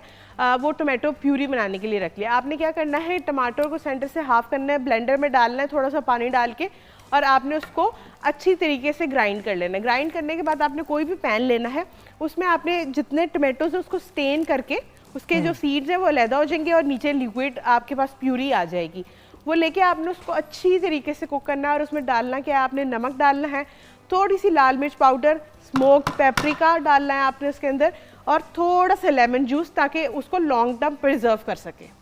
B: वो टमाटो प्यूरी बनाने के लिए रख लिया। आपने क्या करना है, टमाटर को सेंटर से हाफ करना है, ब्लेंडर में डालना है थोड़ा सा पानी डाल के, और आपने उसको अच्छी तरीके से ग्राइंड कर लेना है। ग्राइंड करने के बाद आपने कोई भी पैन लेना है, उसमें आपने जितने टमाटोज हैं उसको स्टेन करके उसके जो सीड्स हैं वो अलहदा हो जाएंगे और नीचे लिक्विड आपके पास प्यूरी आ जाएगी। वो लेके आपने उसको अच्छी तरीके से कुक करना है और उसमें डालना क्या है, आपने नमक डालना है, थोड़ी सी लाल मिर्च पाउडर, स्मोक्ड पेपरिका डालना है आपने उसके अंदर, और थोड़ा सा लेमन जूस ताकि उसको लॉन्ग टर्म प्रिजर्व कर सके।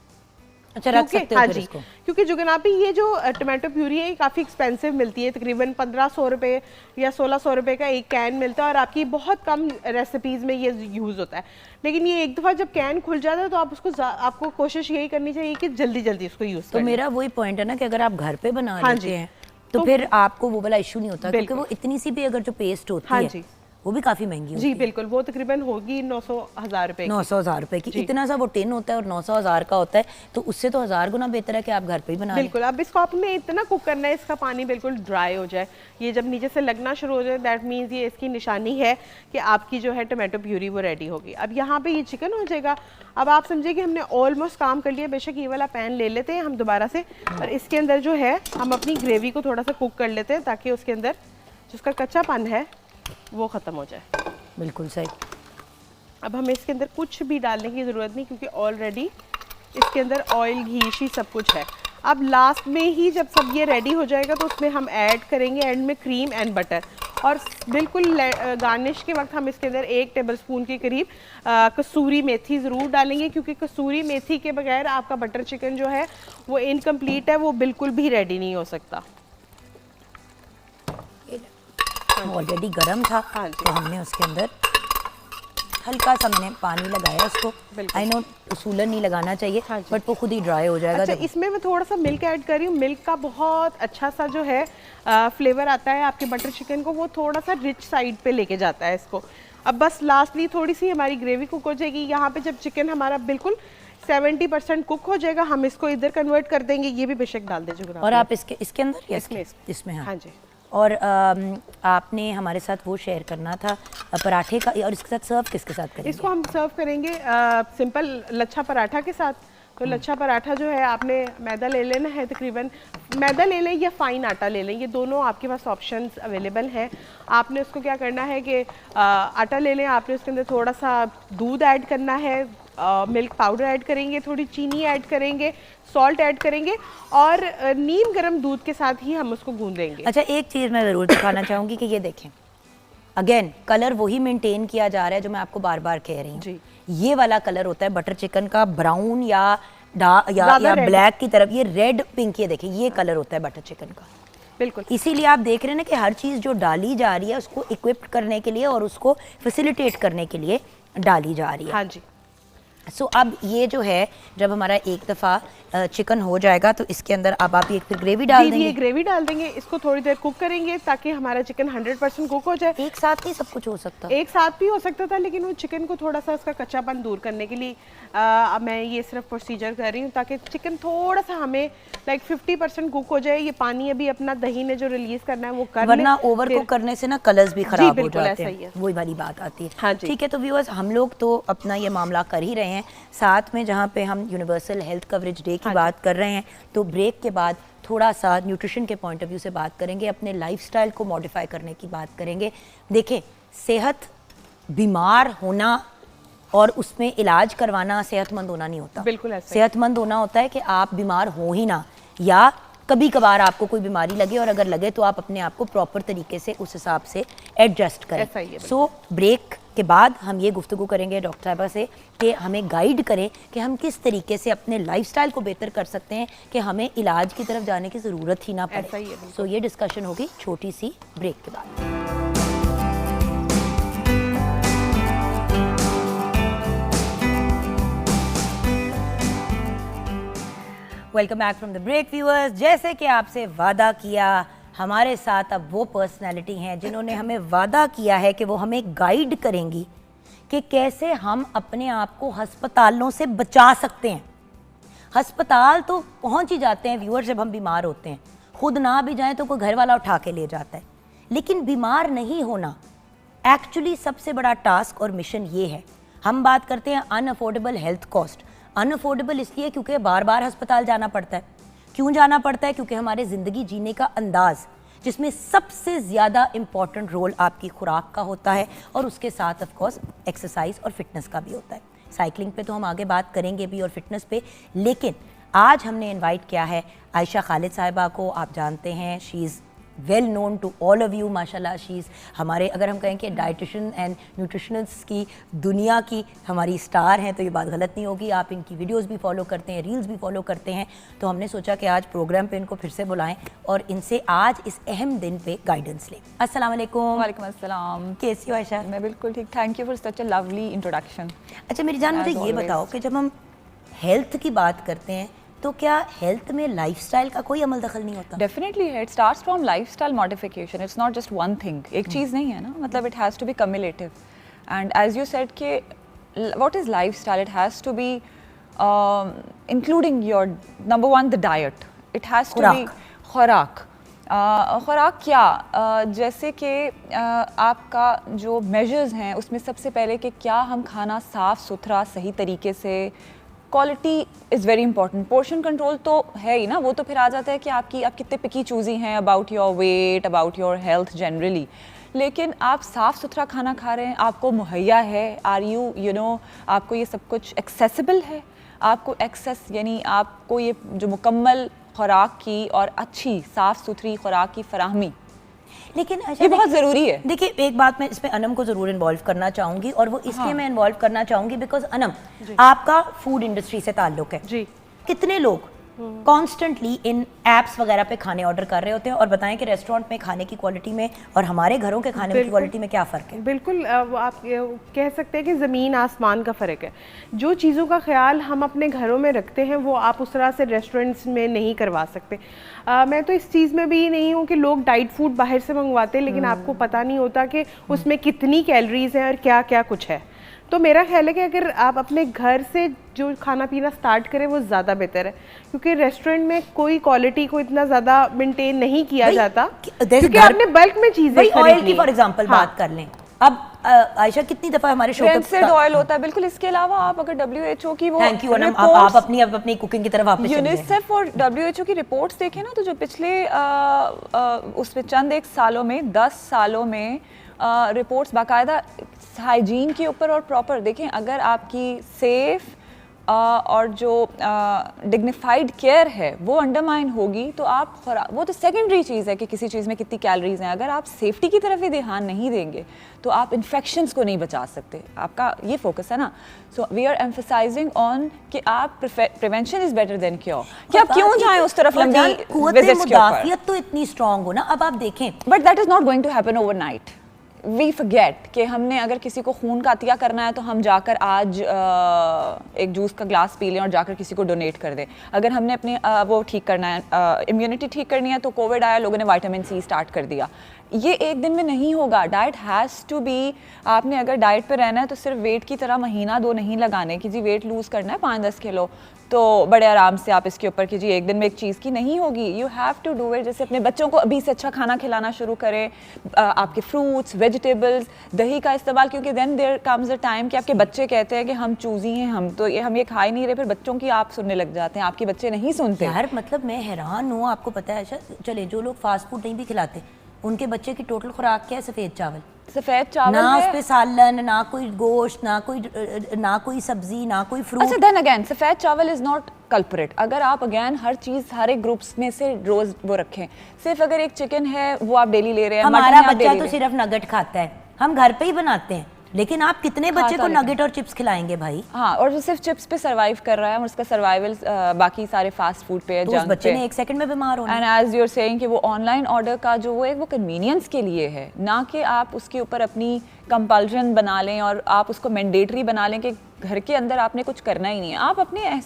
A: अच्छा, रख सकते हो
B: हाँ
A: फिर
B: जी,
A: इसको?
B: क्योंकि जुगनापी ये जो टमाटो प्यूरी है ये काफ़ी एक्सपेंसिव मिलती है, तकरीबन 1500 रुपये या 1600 रुपये का एक कैन मिलता है और आपकी बहुत कम रेसिपीज़ में ये यूज़ होता है। लेकिन ये एक दफ़ा जब कैन खुल जाता है तो आप उसको आपको कोशिश यही करनी चाहिए कि जल्दी जल्दी उसको यूज़ करें।
A: तो मेरा वही पॉइंट है ना कि अगर आप घर पे बना लेते हैं तो फिर आपको वो वाला इशू नहीं होता, क्योंकि वो इतनी सी भी अगर जो पेस्ट होती है वो भी काफी महंगी होती है।
B: जी बिल्कुल, वो तकरीबन होगी 900,000 रुपए की।
A: 900,000 रुपए की। इतना सा वो टिन होता है और 900,000 का होता है, तो उससे तो 1000 गुना बेहतर है कि आप घर पे ही बना लें।
B: बिल्कुल। अब इसको आपने इतना कुक करना है इसका पानी बिल्कुल ड्राई हो जाए। ये जब नीचे से लगना शुरू हो जाए दैट मीन्स ये इसकी निशानी है कि आपकी जो है टमाटो प्यूरी वो रेडी होगी। अब यहाँ पे ये चिकन हो जाएगा। अब आप समझिए कि हमने ऑलमोस्ट काम कर लिया। बेशक ये वाला पैन ले लेते हैं हम दोबारा से, और इसके अंदर जो है हम अपनी ग्रेवी को थोड़ा सा कुक कर लेते हैं ताकि उसके अंदर जो उसका कच्चापन है वो ख़त्म हो जाए।
A: बिल्कुल सही।
B: अब हमें इसके अंदर कुछ भी डालने की ज़रूरत नहीं, क्योंकि ऑलरेडी इसके अंदर ऑयल, घी शी सब कुछ है। अब लास्ट में ही जब सब ये रेडी हो जाएगा तो उसमें हम ऐड करेंगे एंड में क्रीम एंड बटर, और बिल्कुल गार्निश के वक्त हम इसके अंदर 1 टेबलस्पून के करीब कसूरी मेथी ज़रूर डालेंगे, क्योंकि कसूरी मेथी के बगैर आपका बटर चिकन जो है वो इनकम्प्लीट है, वो बिल्कुल भी रेडी नहीं हो सकता।
A: ऑलरेडी गर्म था,
B: हाँ जी।
A: तो हमने उसके अंदर हल्का सा मैंने पानी लगाया उसको। आई नो उसूलन नहीं लगाना चाहिए,
B: हाँ जी।
A: बट वो खुद ही ड्राई हो जाएगा।
B: अच्छा, इसमें मैं थोड़ा सा मिल्क ऐड कर रही हूँ। मिल्क का बहुत अच्छा सा जो है फ्लेवर आता है आपके बटर चिकन को, वो थोड़ा सा रिच साइड पे लेके जाता है इसको। अब बस लास्टली थोड़ी सी हमारी ग्रेवी कुक हो जाएगी। यहाँ पे जब चिकन हमारा बिल्कुल 70% कुक हो जाएगा, हम इसको इधर कन्वर्ट कर देंगे। ये भी बेशक डाल दीजिए।
A: और आप इसके अंदर या इसमें? हाँ
B: जी।
A: और आपने हमारे साथ वो शेयर करना था पराठे का, और इसके साथ सर्व किसके साथ करेंगे?
B: इसको हम सर्व करेंगे सिंपल लच्छा पराठा के साथ। तो लच्छा पराठा जो है आपने मैदा ले लेना है, तकरीबन मैदा ले लें या फाइन आटा ले लें, ये दोनों आपके पास ऑप्शंस अवेलेबल हैं। आपने उसको क्या करना है कि आटा ले लें, आपने उसके अंदर थोड़ा सा दूध ऐड करना है, मिल्क पाउडर ऐड करेंगे, थोड़ी चीनी ऐड करेंगे, सॉल्ट ऐड करेंगे, और नीम गर्म दूध के साथ ही हम उसको गूंदेंगे।
A: अच्छा, एक चीज़ मैं ज़रूर दिखाना चाहूँगी कि ये देखें, अगेन कलर वही मेंटेन किया जा रहा है जो मैं आपको बार बार कह रही हूँ जी। ये वाला कलर होता है बटर चिकन का, ब्राउन या ब्लैक की तरफ, ये रेड पिंक, ये देखें ये कलर होता है बटर चिकन का।
B: बिल्कुल,
A: इसीलिए आप देख रहे हैं ना कि हर चीज़ जो डाली जा रही है उसको इक्विप करने के लिए और उसको फैसिलिटेट करने के लिए डाली जा रही है।
B: हाँ जी।
A: सो अब ये जो है, जब हमारा एक दफ़ा चिकन हो जाएगा तो इसके अंदर अब आप ये फिर ग्रेवी डाल देंगे।
B: ग्रेवी डाल देंगे, इसको थोड़ी देर कुक करेंगे ताकि हमारा चिकन 100% कुक हो जाए।
A: एक साथ ही सब कुछ हो सकता है?
B: एक साथ भी हो सकता था, लेकिन वो चिकन को थोड़ा सा उसका कच्चापन दूर करने के लिए मैं ये सिर्फ प्रोसीजर कर रही हूँ ताकि चिकन थोड़ा सा हमें लाइक 50% कुक हो जाए। ये पानी अभी अपना दही ने जो रिलीज करना है वो कर,
A: वरना ओवर कुक करने से ना कलर्स भी खराब हो जाते हैं, वही वाली बात आती है।
B: हाँ,
A: ठीक है, तो व्यूअर्स हम लोग तो अपना ये मामला कर ही रहे हैं, साथ में जहाँ पे हम यूनिवर्सल हेल्थ कवरेज डे की बात कर रहे हैं, तो ब्रेक के बाद थोड़ा सा न्यूट्रिशन के पॉइंट ऑफ व्यू से बात करेंगे, अपने लाइफस्टाइल को मॉडिफाई करने की बात करेंगे। देखें, सेहत, बीमार होना और उसमें इलाज करवाना सेहतमंद होना नहीं होता।
B: बिल्कुल ऐसा।
A: सेहतमंद होना होता है कि आप बीमार हो ही ना, या कभी कभार आपको कोई बीमारी लगे, और अगर लगे तो आप अपने आप को प्रॉपर तरीके से उस हिसाब से एडजस्ट करें। सो ब्रेक के बाद हम ये गुफ्तगू करेंगे डॉक्टर साहिबा से कि हमें गाइड करें कि हम किस तरीके से अपने लाइफस्टाइल को बेहतर कर सकते हैं कि हमें इलाज की तरफ जाने की ज़रूरत ही ना पड़े। सो ये डिस्कशन होगी छोटी सी ब्रेक के बाद। Welcome back from the break viewers. जैसे कि आपसे वादा किया, हमारे साथ अब वो पर्सनालिटी हैं जिन्होंने हमें वादा किया है कि वो हमें गाइड करेंगी कि कैसे हम अपने आप को अस्पतालों से बचा सकते हैं। अस्पताल तो पहुंच ही जाते हैं व्यूअर्स जब हम बीमार होते हैं, खुद ना भी जाएं तो कोई घर वाला उठा के ले जाता है, लेकिन बीमार नहीं होना एक्चुअली सबसे बड़ा टास्क और मिशन ये है। हम बात करते हैं अनअफोर्डेबल हेल्थ कॉस्ट। अनअफोर्डेबल इसलिए क्योंकि बार बार अस्पताल जाना पड़ता है। क्यों जाना पड़ता है? क्योंकि हमारे ज़िंदगी जीने का अंदाज़, जिसमें सबसे ज़्यादा इम्पॉर्टेंट रोल आपकी खुराक का होता है, और उसके साथ ऑफ कोर्स एक्सरसाइज और फिटनेस का भी होता है। साइकिलिंग पे तो हम आगे बात करेंगे भी और फिटनेस पे, लेकिन आज हमने इनवाइट किया है आयशा खालिद साहिबा को। आप जानते हैं she is well known to all of you, माशाल्लाह शी इज़ हमारे, अगर हम कहें कि डाइटिशियन एंड न्यूट्रिशनिस्ट की दुनिया की हमारी स्टार हैं तो ये बात गलत नहीं होगी। आप इनकी वीडियोस भी फॉलो करते हैं, रील्स भी फॉलो करते हैं, तो हमने सोचा कि आज प्रोग्राम पे इनको फिर से बुलाएं और इनसे आज इस अहम दिन पे गाइडेंस लें। अस्सलाम वालेकुम।
C: वालेकुम अस्सलाम।
A: कैसी हो आयशा?
C: मैं बिल्कुल ठीक, thank you for such a lovely introduction.
A: अच्छा मेरी जान, मुझे ये बताओ कि जब हम हेल्थ की बात करते हैं तो क्या हेल्थ में लाइफस्टाइल का कोई अमल दखल नहीं होता?
C: डेफिनेटली है, it starts from lifestyle modification, it's not just one thing. एक चीज़ नहीं है ना, मतलब it has to be cumulative. And as you said कि what is lifestyle, it has to be including your number one the diet, it has to be खुराक। खुराक क्या, जैसे कि आपका जो मेजर्स हैं उसमें सबसे पहले कि क्या हम खाना साफ़ सुथरा सही तरीके से, quality is very important. Portion control तो है ही ना, वो तो फिर आ जाता है कि आप कितने पिकी चूज़ी हैं about your weight, about your health generally. लेकिन आप साफ़ सुथरा खाना खा रहे हैं, आपको मुहैया है, आर यू नो आपको ये सब कुछ एक्सेसिबल है, आपको एक्सेस यानी आपको ये जो मुकम्मल खुराक की और अच्छी साफ़ सुथरी खुराक की फराहमी,
A: लेकिन
C: ये बहुत ज़रूरी है।
A: देखिए, एक बात मैं इसमें अनम को ज़रूर इन्वॉल्व करना चाहूँगी, और वो इसलिए मैं इन्वॉल्व करना चाहूँगी बिकॉज अनम, आपका फूड इंडस्ट्री से ताल्लुक है
B: जी।
A: कितने लोग कॉन्स्टेंटली इन एप्स वगैरह पे खाने ऑर्डर कर रहे होते हैं, और बताएं कि रेस्टोरेंट में खाने की क्वालिटी में और हमारे घरों के खाने की क्वालिटी में क्या फ़र्क है?
B: बिल्कुल, वो आप कह सकते हैं कि ज़मीन आसमान का फ़र्क है। जो चीज़ों का ख्याल हम अपने घरों में रखते हैं वो आप उस तरह से रेस्टोरेंट्स में नहीं करवा सकते। मैं तो इस चीज़ में भी नहीं हूँ कि लोग डाइट फूड बाहर से मंगवाते हैं लेकिन आपको पता नहीं होता कि उसमें कितनी कैलोरीज हैं और क्या क्या कुछ है। तो मेरा ख्याल है कि अगर आप अपने घर से जो खाना पीना स्टार्ट करें वो ज़्यादा बेहतर है, क्योंकि रेस्टोरेंट में कोई क्वालिटी को इतना ज़्यादा मेंटेन नहीं किया जाता, क्योंकि आपने बल्क में चीज़ें
A: ऑयल की फॉर एग्जांपल बात कर लें। अब आयशा कितनी दफ़ा हमारे शो पे
C: ऑयल होता है, बिल्कुल। इसके अलावा आप अगर WHO की वो
A: थैंक यू अनम, आप अपनी कुकिंग की तरफ वापस चलिए।
C: यूनिसेफ और WHO की रिपोर्ट्स देखें ना, तो जो पिछले उसमें चंद एक सालों में 10 सालों में रिपोर्ट्स बाकायदा हाइजीन के ऊपर और प्रॉपर देखें, अगर आपकी सेफ और जो डिग्निफाइड केयर है वो अंडरमाइन होगी तो आप वो तो सेकेंडरी चीज़ है कि किसी चीज़ में कितनी कैलोरीज हैं। अगर आप सेफ्टी की तरफ ही ध्यान नहीं देंगे तो आप इन्फेक्शंस को नहीं बचा सकते। आपका ये फोकस है ना। So we are emphasising on कि आप prevention is better than cure, कि आप क्यों जाएं उस तरफ लंबी विजिट्स के ऊपर।
A: तो इतनी स्ट्रांग हो ना, अब आप देखें,
C: but that is not going to happen overnight. We forget कि हमने अगर किसी को खून का अतिया करना है तो हम जाकर आज एक जूस का ग्लास पी लें और जाकर किसी को डोनेट कर दें। अगर हमने अपने वो ठीक करना है, इम्यूनिटी ठीक करनी है, तो कोविड आया, लोगों ने विटामिन सी स्टार्ट कर दिया। ये एक दिन में नहीं होगा। डाइट हैज़ टू बी, आपने अगर डाइट पे रहना है तो सिर्फ वेट की तरह महीना दो नहीं लगाने कि जी वेट लूज़ करना है 5-10 किलो तो बड़े आराम से आप इसके ऊपर कीजिए, एक दिन में एक चीज़ की नहीं होगी। You have to do it. जैसे अपने बच्चों को अभी से अच्छा खाना खिलाना शुरू करें, आपके फ्रूट्स, वेजिटेबल्स, दही का इस्तेमाल, क्योंकि then there comes a time कि आपके बच्चे कहते हैं कि हम चूज़ी हैं, हम ये खा ही नहीं रहे, फिर बच्चों की आप सुनने लग जाते हैं, आपके बच्चे नहीं सुनते।
A: यार मतलब मैं हैरान हूँ, आपको पता है अच्छा, चले जो लोग फास्ट फूड नहीं भी खिलाते उनके बच्चे की टोटल खुराक क्या है? सफ़ेद चावल।
C: सफ़ेद चावल
A: ना उस पे सालन, ना कोई गोश्त, ना कोई सब्जी, ना कोई फ्रूट।
C: अच्छा, देन अगेन सफ़ेद चावल इज़ नॉट कल्परेट। अगर आप अगेन हर चीज़ सारे ग्रुप्स में से रोज वो रखें, सिर्फ अगर एक चिकन है वो आप डेली ले रहे हैं,
A: हमारा बच्चा तो सिर्फ नगेट खाता है, हम घर पे ही बनाते हैं, लेकिन आप कितने बच्चे को नगेट और चिप्स खिलाएंगे भाई?
C: हाँ, और वो सिर्फ चिप्स पे सरवाइव कर रहा है और उसका सर्वाइवल बाकी सारे फास्ट फूड पे है,
A: तो उस बच्चे ने 1 सेकंड में बीमार होना।
C: And as you are saying कि वो ऑनलाइन ऑर्डर का जो वो है वो कन्वीनियंस के लिए है, ना कि आप उसके ऊपर अपनी कंपल्शन बना लें और आप उसको मैंडेटरी बना लें कि घर के अंदर आपने कुछ करना ही नहीं है। आप अपने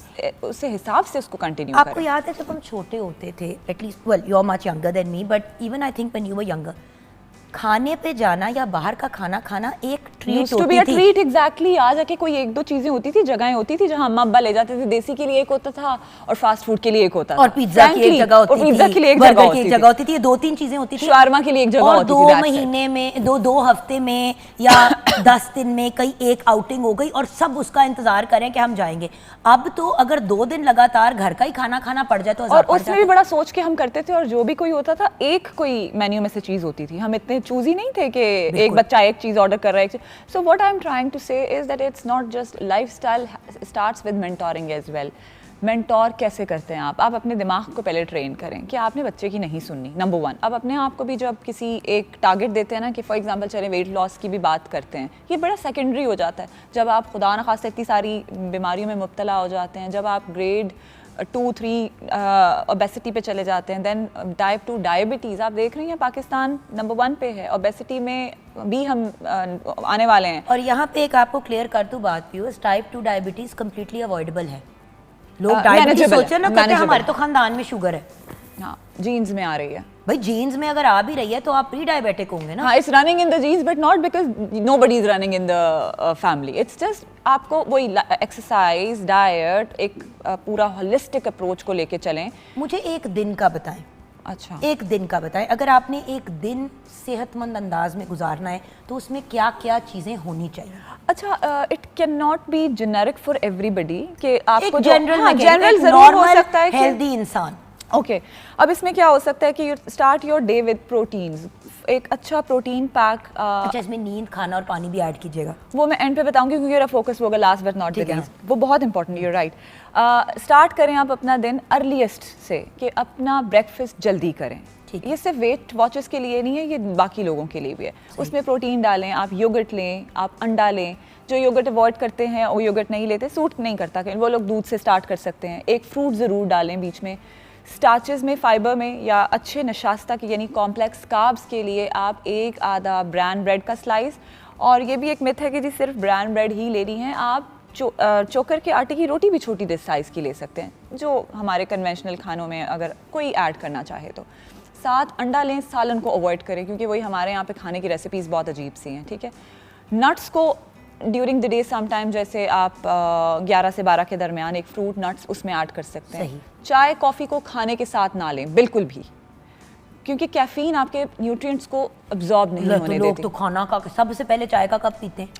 C: उस हिसाब से उसको कंटिन्यू करें।
A: आपको याद है जब हम छोटे होते थे, at least well you are much younger than me, but even I think when you were younger, खाने पे जाना या बाहर का खाना खाना एक ट्रीट होती थी।
C: Treat exactly. आ जाके कोई 1-2 चीजें होती थी, जगहें होती थी जहां अम्मा अब्बा ले जाते थे। देसी के लिए एक होता था और फास्ट फूड के लिए एक होता था,
A: और पिज्जा की एक जगह होती थी,
C: पिज्जा के लिए एक जगह होती थी,
A: 2-3 चीजें होती थी,
C: शवारमा के लिए एक जगह होती थी।
A: 2 महीने में 2 हफ्ते में या 10 दिन में कई एक आउटिंग हो गई और सब उसका इंतजार करें कि हम जाएंगे। अब तो अगर 2 दिन लगातार घर का ही खाना खाना पड़ जाए तो
C: और उसमें भी बड़ा सोच के हम करते थे, और जो भी कोई होता था एक कोई मेन्यू में से चीज होती थी। हम इतने चूजी नहीं थे कि एक बच्चा एक चीज ऑर्डर कर रहा है। So what I am trying to say is that it's not just lifestyle, starts with mentoring as well. Mentor कैसे करते हैं आप अपने दिमाग को पहले ट्रेन करें कि आपने बच्चे की नहीं सुननी, नंबर 1। अब अपने आप को भी जब किसी एक टारगेट देते हैं ना, कि फॉर एग्जांपल चले वेट लॉस की भी बात करते हैं, ये बड़ा सेकेंडरी हो जाता है जब आप खुदा न खास्ता इतनी सारी बीमारियों में मुब्तला हो जाते हैं, जब आप ग्रेड 2-3 ओबेसिटी पे चले जाते हैं। देन टाइप 2 डायबिटीज़ आप देख रही हैं पाकिस्तान नंबर 1 पे है, ओबेसिटी में भी हम आने वाले हैं।
A: और यहाँ पे एक आपको क्लियर कर दूँ बात viewers, type 2 diabetes completely avoidable है। लोग डायबिटीज सोचे ना, कहते हैं हमारे तो खानदान में शुगर है।
C: हाँ, जीन्स में आ रही है
A: भाई, जीन्स में अगर आ भी रही है तो आप प्री डायबिटिक होंगे ना।
C: हाँ, it's running in the genes but not because nobody is running in the family. It's just आपको वही एक्सरसाइज, डाइट, एक पूरा होलिस्टिक अप्रोच को लेके चलें।
A: मुझे एक दिन का बताएं।
C: अच्छा,
A: एक दिन का बताएं, अगर आपने एक दिन सेहतमंद अंदाज में गुजारना है तो उसमें क्या क्या चीज़ें होनी चाहिए?
C: अच्छा, it can not be generic for everybody कि आपको
A: जनरल
C: जनरल जरूर हो सकता है
A: हेल्दी इंसान
C: ओके अब इसमें क्या हो सकता है कि you start your day with proteins, एक अच्छा प्रोटीन पैक।
A: अच्छा, इसमें नींद, खाना और पानी भी ऐड कीजिएगा।
C: वो मैं एंड पे बताऊंगी क्योंकि मेरा फोकस होगा last but not the least, वो बहुत इंपॉर्टेंट, यू राइट। स्टार्ट करें आप अपना दिन अर्लीस्ट से कि अपना ब्रेकफास्ट जल्दी करें। ये सिर्फ वेट वॉचर्स के लिए नहीं है, ये बाकी लोगों के लिए भी है। उसमें प्रोटीन डालें, आप योगर्ट लें, आप अंडा लें। जो योगर्ट अवॉइड करते हैं वो योगर्ट नहीं लेते, सूट नहीं करता, वो लोग दूध से स्टार्ट कर सकते हैं। एक फ्रूट ज़रूर डालें बीच में। स्टार्चेस में, फाइबर में या अच्छे नशास्ता के यानी कॉम्प्लेक्स कार्ब्स के लिए आप एक आधा ब्राउन ब्रेड का स्लाइस, और ये भी एक मिथ है कि जी सिर्फ ब्राउन ब्रेड ही लेनी है, आप चोकर के आटे की रोटी भी छोटी दिस साइज़ की ले सकते हैं, जो हमारे कन्वेंशनल खानों में अगर कोई ऐड करना चाहे तो। साथ अंडा लें, सालन को अवॉइड करें क्योंकि वही हमारे यहाँ पे खाने की रेसिपीज़ बहुत अजीब सी हैं, ठीक है। नट्स को ड्यूरिंग द डे समटाइम, जैसे आप 11 से 12 के दरमियान एक फ्रूट नट्स उसमें ऐड कर सकते हैं। चाय कॉफ़ी को खाने के साथ ना लें बिल्कुल भी, क्योंकि कैफीन आपके न्यूट्रिएंट्स को अब्जॉर्ब नहीं होने देती।
A: तो खाना का सबसे पहले चाय का कप पीते हैं,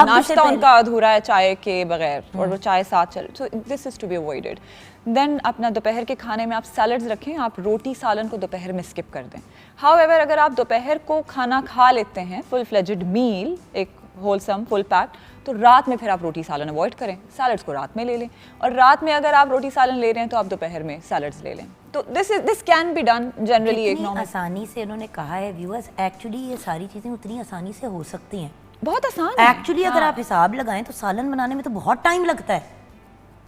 C: नाश्ता उनका अधूरा है चाय के बगैर, और वो चाय साथ चल, so this is to be avoided. Then अपना दोपहर के खाने में आप सैलड्स रखें, आप रोटी सालन को दोपहर में स्किप कर दें। हाउएवर अगर आप दोपहर को खाना खा लेते हैं फुल फ्लेजेड मील, एक होलसम फुल पैक, तो रात में फिर आप रोटी सालन अवॉइड करें, सैलड्स को रात में ले लें। और रात में अगर आप रोटी सालन ले रहे हैं तो आप दोपहर में सैलड्स ले लें। तो this can be done generally. एक नॉर्मल
A: आसानी से उन्होंने कहा है व्यूअर्स, एक्चुअली ये सारी चीज़ें उतनी आसानी से हो सकती हैं,
C: बहुत आसान है
A: एक्चुअली। अगर आप हिसाब लगाएं तो सालन बनाने में तो बहुत टाइम लगता है,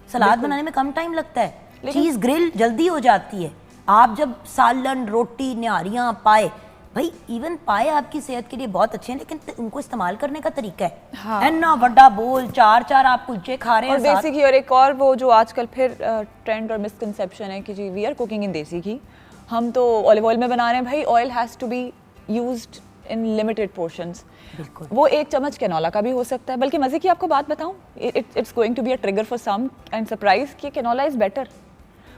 A: सलाद बनाने में कम टाइम लगता है, चीज़ ग्रिल जल्दी हो जाती है। आप जब सालन, रोटी, निहारियाँ, पाए, भाई इवन पाए आपकी सेहत के लिए बहुत अच्छे हैं, लेकिन उनको इस्तेमाल करने का तरीका है।
C: हाँ।
A: इतना बड़ा बोल, चार आप कुलचे खा रहे हैं
C: और देसी घी। और एक और वो जो आजकल फिर ट्रेंड और मिसकंसेप्शन है कि जी वी आर कुकिंग इन देसी घी, हम तो ऑलिव ऑयल में बना रहे हैं। भाई oil has to be used in limited portions. वो एक चम्मच कैनोला का भी हो सकता है। बल्कि मज़े की आपको बात बताऊं, it's going to be a trigger for some and surprise कि कैनोला इज़ बेटर।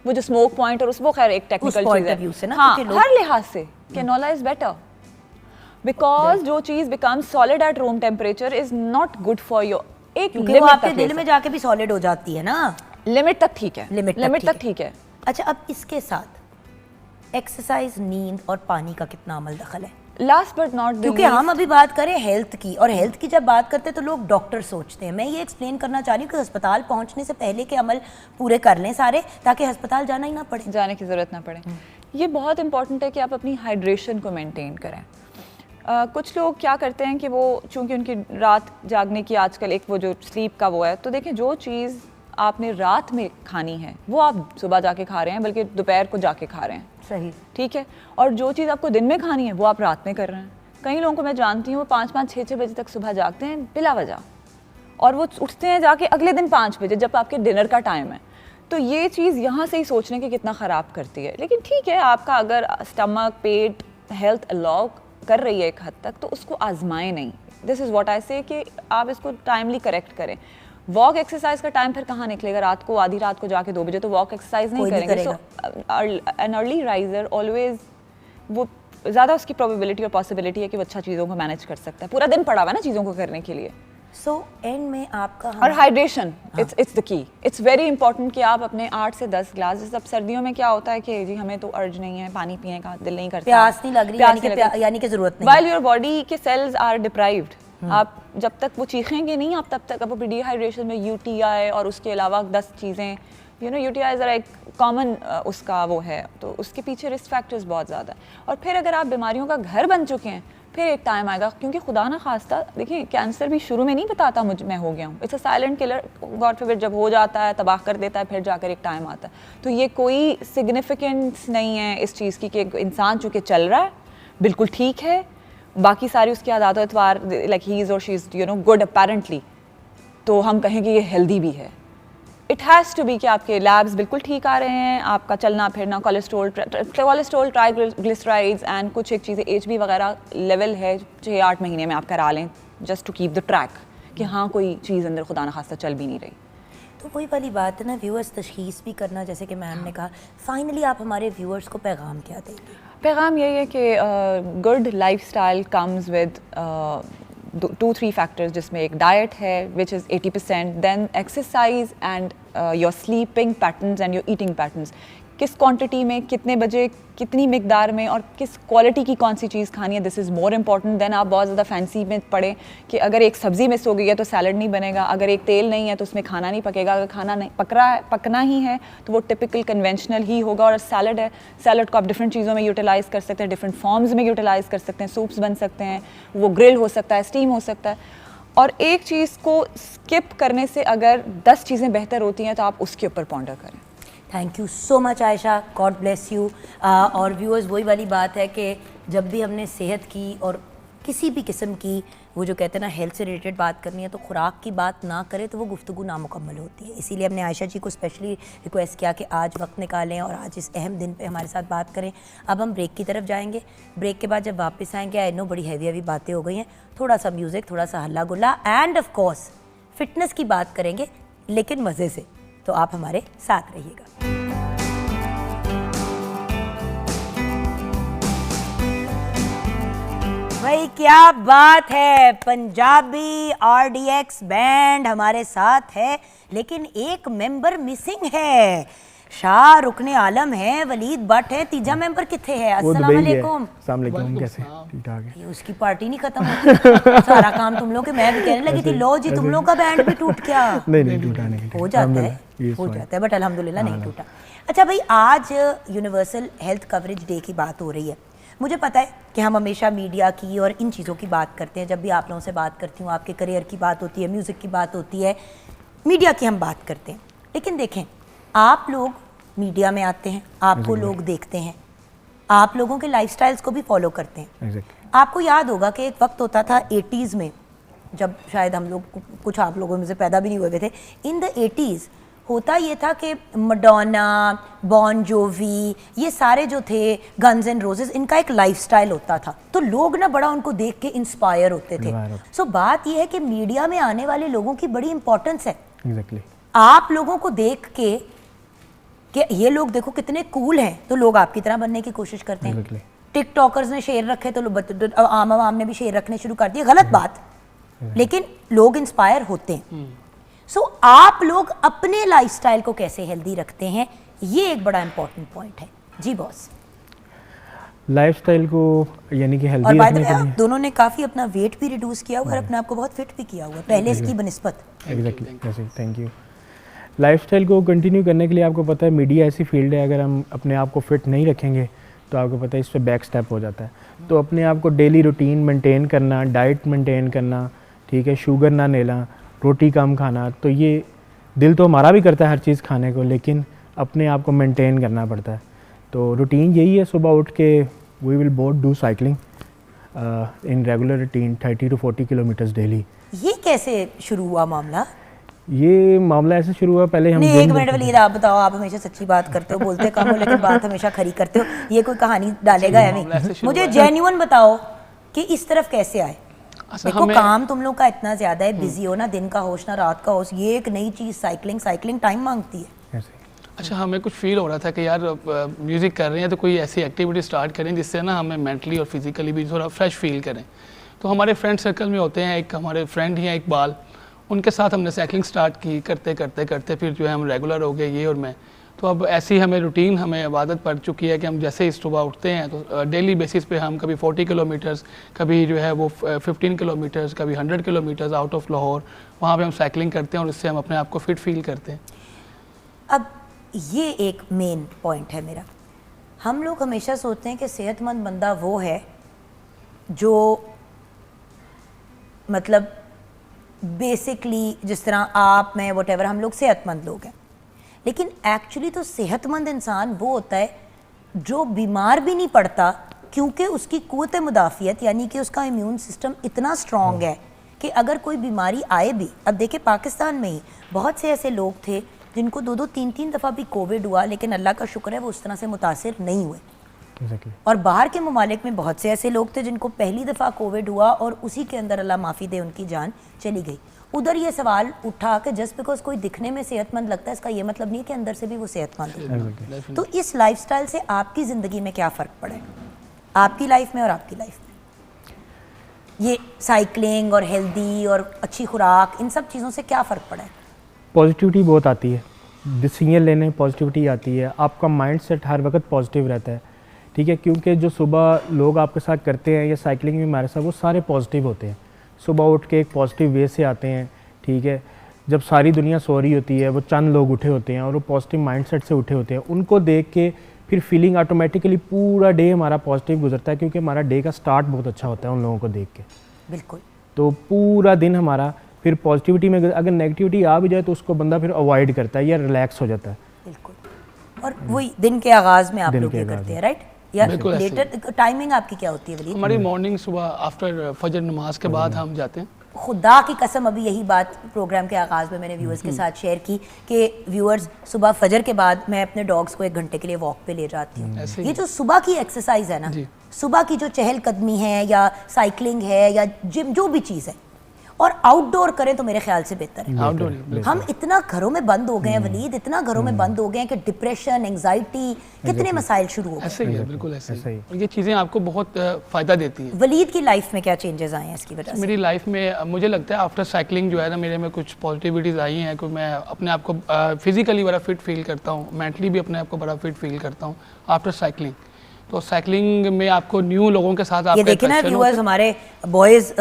C: वो जो स्मोक पॉइंट और वो खैर एक टेक्निकल चीज़ है, हाँ, हर लिहाज से कैनोला इज़ बेटर, बिकॉज जो चीज़ become solid at room temperature is not good for your. एक
A: लिमिट आपके दिल में जाके भी सॉलिड हो जाती है ना,
C: लिमिट तक ठीक है,
A: लिमिट तक
C: ठीक है।
A: अच्छा, अब इसके साथ एक्सरसाइज, नींद और पानी का कितना अमल दखल है?
C: लास्ट बट नॉट,
A: क्योंकि हम अभी बात करें हेल्थ की, और हेल्थ की जब बात करते हैं तो लोग डॉक्टर सोचते हैं। मैं ये एक्सप्लेन करना चाह रही हूँ कि अस्पताल पहुँचने से पहले के अमल पूरे कर लें सारे, ताकि अस्पताल जाना ही ना पड़े,
C: जाने की ज़रूरत ना पड़े। ये बहुत इंपॉर्टेंट है कि आप अपनी हाइड्रेशन को मेंटेन करें। कुछ लोग क्या करते हैं कि वो चूंकि उनकी रात जागने की आजकल एक वो जो स्लीप का वो है, तो देखें जो चीज़ आपने रात में खानी है वो आप सुबह जाके खा रहे हैं, बल्कि दोपहर को जाके खा रहे हैं,
A: सही,
C: ठीक है। और जो चीज़ आपको दिन में खानी है वो आप रात में कर रहे हैं। कई लोगों को मैं जानती हूँ वो 5-5, 6-6 बजे तक सुबह जागते हैं बिला वजह, और वो उठते हैं जाके अगले दिन 5 बजे जब आपके डिनर का टाइम है। तो ये चीज़ यहाँ से ही सोचने के कितना ख़राब करती है। लेकिन ठीक है, आपका अगर स्टमक, पेट, हेल्थ अलाउ कर रही है एक हद तक, तो उसको आजमाएं नहीं। दिस इज़ व्हाट आई से कि आप इसको टाइमली करेक्ट करें। वॉक एक्सरसाइज का टाइम फिर कहाँ निकलेगा? रात को, आधी रात को जाके 2 बजे तो वॉक एक्सरसाइज नहीं करेंगे। सो एन अर्ली राइजर ऑलवेज, वो ज़्यादा उसकी प्रोबेबिलिटी और पॉसिबिलिटी है कि वो अच्छा चीज़ों को मैनेज कर सकता है। पूरा दिन पड़ा हुआ है ना चीज़ों को करने के लिए।
A: सो एंड में आपका
C: और hydration, it's the key. It's very important कि आप अपने 8 से 10 ग्लास, जैसे अब सर्दियों में क्या होता है कि जी हमें तो अर्ज नहीं है, पानी पीने का दिल नहीं करता,
A: प्यास नहीं लग रही, यानी कि जरूरत नहीं।
C: व्हाइल योर बॉडी के सेल्स आर डिप्राइव्ड, आप जब तक वो चीखेंगे नहीं, आप तब तक अब डिहाइड्रेशन में यूटीआई और उसके अलावा 10 चीज़ें, यू नो, यूटीआई ज़रा एक कॉमन उसका वो है, तो उसके पीछे रिस्क फैक्टर्स बहुत ज़्यादा है। और फिर अगर आप बीमारियों का घर बन चुके हैं, फिर एक टाइम आएगा, क्योंकि खुदा ना खास्ता, देखिए कैंसर भी शुरू में नहीं बताता मुझ मैं हो गया हूँ, it's a silent killer, God forbid, जब हो जाता है तबाह कर देता है, फिर जाकर एक टाइम आता है। तो ये कोई सिग्निफिकेंस नहीं है इस चीज़ की कि इंसान चूँकि चल रहा है बिल्कुल ठीक है, बाकी सारी उसकी आदत एतवार लाइक ही इज़ और she is, you know, good apparently, तो हम कहेंगे ये हेल्दी भी है। इट हैज़ टू बी कि आपके लैब्स बिल्कुल ठीक आ रहे हैं, आपका चलना फिरना, कोलेस्ट्रोल, ट्राइग्लिसराइड्स एंड कुछ एक चीज़ें HB वगैरह लेवल है 6-8 महीने में आप करा लें, just to keep the track कि हाँ कोई चीज़ अंदर खुदा न खास्ता चल भी नहीं रही।
A: तो वही वाली बात है ना, व्यूअर्स तशखीस भी करना, जैसे कि मैम ने कहा। फाइनली आप हमारे व्यूअर्स को पैगाम क्या देंगे? पैगाम
C: यही है कि good lifestyle comes with 2-3 factors, जिसमें एक डाइट है which is 80%, then exercise and your sleeping patterns and your eating patterns. किस क्वांटिटी में, कितने बजे, कितनी मिकदार में और किस क्वालिटी की कौन सी चीज़ खानी है, this is more important than आप बहुत ज़्यादा फैंसी में पड़े कि अगर एक सब्ज़ी मिस हो गई है तो सैलड नहीं बनेगा, अगर एक तेल नहीं है तो उसमें खाना नहीं पकेगा, अगर खाना नहीं पकना ही है तो वो टिपिकल कन्वेंशनल ही होगा। और सैलड है, सैलड को आप डिफरेंट चीज़ों में यूटिलाइज़ कर सकते हैं, डिफरेंट फॉर्म्स में यूटिलाइज़ कर सकते हैं, सूप्स बन सकते हैं, वो ग्रिल हो सकता है, स्टीम हो सकता है। और एक चीज़ को स्किप करने से अगर 10 चीज़ें बेहतर होती हैं तो आप उसके ऊपर पॉन्डर करें।
A: Thank you so much Ayesha, God bless you. और व्यूअर्स, वही वाली बात है कि जब भी हमने सेहत की और किसी भी किस्म की वो जो कहते हैं ना हेल्थ से रिलेटेड बात करनी है तो खुराक की बात ना करें तो वो गुफ्तगू नामुकम्मल होती है। इसीलिए हमने आयशा जी को स्पेशली रिक्वेस्ट किया कि आज वक्त निकालें और आज इस अहम दिन पे हमारे साथ बात करें। अब हम ब्रेक की तरफ जाएंगे। ब्रेक के बाद जब वापस आएंगे, आई नो बड़ी हैवी बातें हो गई हैं, थोड़ा सा म्यूज़िक, थोड़ा सा हल्ला गुल्ला एंड ऑफ कोर्स फिटनेस की बात करेंगे, लेकिन मज़े से। तो आप हमारे साथ रहिएगा। भाई क्या बात है, पंजाबी RDX बैंड हमारे साथ है, लेकिन एक मेंबर मिसिंग है। शाह रुकने आलम है, वलीद भट्ट है, तीजा मेंबर किथे है? अस्सलाम वालेकुम।
D: अस्सलाम वालेकुम, कैसे? ठीक ठाक है।
A: उसकी पार्टी नहीं खत्म होती। सारा काम तुम लोग के, मैं भी कहने लगी थी लो जी तुम लोग का बैंड भी टूट गया।
D: नहीं टूटा नहीं,
A: हो जाता है बट अल्हम्दुलिल्लाह नहीं टूटा। अच्छा भाई, आज यूनिवर्सल हेल्थ कवरेज डे की बात हो रही है। मुझे पता है कि हम हमेशा मीडिया की और इन चीज़ों की बात करते हैं। जब भी आप लोगों से बात करती हूँ, आपके करियर की बात होती है, म्यूज़िक की बात होती है, मीडिया की हम बात करते हैं। लेकिन देखें, आप लोग मीडिया में आते हैं, आपको लोग देखते हैं, आप लोगों के लाइफस्टाइल्स को भी फॉलो करते हैं। आपको याद होगा कि एक वक्त होता था 80s में, जब शायद हम लोग, कुछ आप लोगों में से पैदा भी नहीं हुए थे, इन द 80s होता ये था कि मडोना, बॉन जोवी, ये सारे जो थे, गन्स एंड रोजेस, इनका एक लाइफस्टाइल होता था। तो लोग ना बड़ा उनको देख के इंस्पायर होते थे। सो बात ये है कि मीडिया में आने वाले लोगों की बड़ी इंपॉर्टेंस है। आप लोगों को देख के कि ये लोग देखो कितने कूल हैं, तो लोग आपकी तरह बनने की कोशिश करते हैं। टिकटॉकर्स ने शेर रखे तो आम आवाम ने भी शेर रखने शुरू कर दिए, गलत बात, लेकिन लोग इंस्पायर होते हैं। सो आप लोग अपने लाइफस्टाइल को कैसे हेल्दी रखते हैं, ये एक बड़ा इंपॉर्टेंट पॉइंट है। जी बॉस।
D: लाइफस्टाइल को यानी कि हेल्दी
A: और बाय द वे आप दोनों ने काफ़ी अपना वेट भी रिड्यूस किया हुआ और अपने आप को बहुत फिट भी किया हुआ पहले इसकी बनिस्बत।
D: Exactly, thank you. लाइफस्टाइल को कंटिन्यू करने के लिए आपको पता है मीडिया ऐसी फील्ड है, अगर हम अपने आप को फिट नहीं रखेंगे तो आपको पता है इस पर बैक स्टेप हो जाता है। तो अपने आप को डेली रूटीन मेंटेन करना, डाइट मेंटेन करना, ठीक है, शुगर ना लेना, रोटी कम खाना, तो ये दिल तो हमारा भी करता है हर चीज़ खाने को, लेकिन अपने आप को मेंटेन करना पड़ता है। तो रूटीन यही है, सुबह उठ के we will both do cycling in regular routine 30 to 40 kilometres daily.
A: ये कैसे शुरू हुआ मामला?
D: ये मामला ऐसे शुरू हुआ, पहले हम
A: नहीं, एक मिनट वलीद आप बताओ, आप हमेशा सच्ची बात करते हो, बोलते कम हो लेकिन बात हमेशा खरी करते हो, ये कोई कहानी डालेगा या नहीं? मुझे जेन्युइन बताओ कि इस तरफ कैसे आए। देखो काम तुम लोग का इतना ज्यादा है, बिजी हो ना, दिन का होश ना रात का होश, ये एक नई चीज साइकिलिंग टाइम मांगती है।
E: अच्छा, हमें कुछ फील हो रहा था कि यार म्यूज़िक कर रहे हैं तो कोई ऐसी एक्टिविटी स्टार्ट करें जिससे ना हमें मेंटली और फिजिकली भी थोड़ा फ्रेश फील करें। तो हमारे फ्रेंड सर्कल में होते हैं, एक हमारे फ्रेंड ही हैं इकबाल, उनके साथ हमने साइकिलिंग स्टार्ट की, करते करते फिर जो है हम रेगुलर हो गए, ये और मैं। तो अब ऐसी हमें रूटीन, हमें आदत पड़ चुकी है कि हम जैसे ही सुबह उठते हैं तो डेली बेसिस पे हम कभी 40 किलोमीटर्स, कभी जो है वो 15 किलोमीटर्स, कभी 100 किलोमीटर्स आउट ऑफ लाहौर, वहाँ पे हम साइकिलिंग करते हैं और इससे हम अपने आप को फिट फील करते हैं।
A: अब ये एक मेन पॉइंट है मेरा। हम लोग हमेशा सोचते हैं कि सेहतमंद बंदा वो है जो मतलब बेसिकली जिस तरह आप, मैं, वॉटेवर, हम लोग सेहतमंद लोग हैं, लेकिन एक्चुअली तो सेहतमंद इंसान वो होता है जो बीमार भी नहीं पड़ता, क्योंकि उसकी क़ुव्वत मुदाफ़ियत यानी कि उसका इम्यून सिस्टम इतना स्ट्रॉन्ग है कि अगर कोई बीमारी आए भी, अब देखिए पाकिस्तान में ही बहुत से ऐसे लोग थे जिनको 2-2, 3-3 दफ़ा भी कोविड हुआ, लेकिन अल्लाह का शुक्र है वो उस तरह से मुतासिर नहीं हुए। और बाहर के ममालिक में बहुत से ऐसे लोग थे जिनको पहली दफ़ा कोविड हुआ और उसी के अंदर अल्लाह माफ़ी दे उनकी जान चली गई। उधर ये सवाल उठा कि जस्ट बिकॉज कोई दिखने में सेहतमंद लगता है इसका ये मतलब नहीं है कि अंदर से भी वो सेहतमंद है। तो इस लाइफस्टाइल से आपकी ज़िंदगी में क्या फ़र्क पड़ा है, आपकी लाइफ में और आपकी लाइफ में? ये साइकिलिंग और हेल्दी और अच्छी खुराक, इन सब चीज़ों से क्या फ़र्क पड़ा है?
D: पॉजिटिविटी बहुत आती है डिसीजन लेने में पॉजिटिविटी आती है, आपका माइंड सेट हर वक्त पॉजिटिव रहता है, ठीक है। क्योंकि जो सुबह लोग आपके साथ करते हैं या साइकिलिंग में हमारे साथ, वो सारे पॉजिटिव होते हैं, सुबह उठ के एक पॉजिटिव वे से आते हैं, ठीक है। जब सारी दुनिया सो रही होती है, वो चंद लोग उठे होते हैं और वो पॉजिटिव माइंडसेट से उठे होते हैं, उनको देख के फिर फीलिंग ऑटोमेटिकली पूरा डे हमारा पॉजिटिव गुजरता है, क्योंकि हमारा डे का स्टार्ट बहुत अच्छा होता है उन लोगों को देख के।
A: बिल्कुल।
D: तो पूरा दिन हमारा फिर पॉजिटिविटी में, अगर नेगेटिविटी आ भी जाए तो उसको बंदा फिर अवॉइड करता है या रिलैक्स हो जाता है।
A: बिल्कुल। और वही दिन के आगाज़ में आप लोग ये करते हैं, राइट? या
E: बिल्कुल ऐसे ही।
A: लेटर टाइमिंग आपकी क्या होती है वलीद?
E: हमारी मॉर्निंग सुबह आफ्टर फजर नमाज के बाद हम जाते हैं।
A: खुदा की कसम, अभी यही बात प्रोग्राम के आगाज़ में मैंने व्यूअर्स के साथ शेयर की कि व्यूअर्स, सुबह फजर के बाद मैं अपने डॉग्स को 1 घंटे के लिए वॉक पे ले जाती हूँ। ये जो सुबह की एक्सरसाइज है ना, सुबह की जो चहलकदमी है या साइकिलिंग है या जिम, जो भी चीज़ है, और आउटडोर करें तो मेरे ख्याल से बेहतर है।
E: आउटडोर
A: हम इतना घरों में बंद हो गए हैं वलीद, इतना घरों में बंद हो गए हैं कि डिप्रेशन, एंजाइटी, कितने मसाइल शुरू हो गए।
E: ऐसे ही है, बिल्कुल ऐसे ही। और ये चीज़ें आपको बहुत फ़ायदा देती हैं।
A: वलीद की लाइफ में क्या चेंजेस आए हैं इसकी वजह से?
E: मेरी लाइफ में मुझे लगता है आफ्टर साइकिलिंग जो है ना, मेरे में कुछ पॉजिटिविटीज़ आई हैं कि मैं अपने आप को फिजिकली बड़ा फिट फील करता हूँ, मेंटली भी अपने आप को बड़ा फिट फील करता हूँ आफ्टर साइकिलिंग। तो साइकिलिंग में आपको न्यू लोगों के साथ
A: ये देखें ना व्यूअर्स, हमारे बॉयज़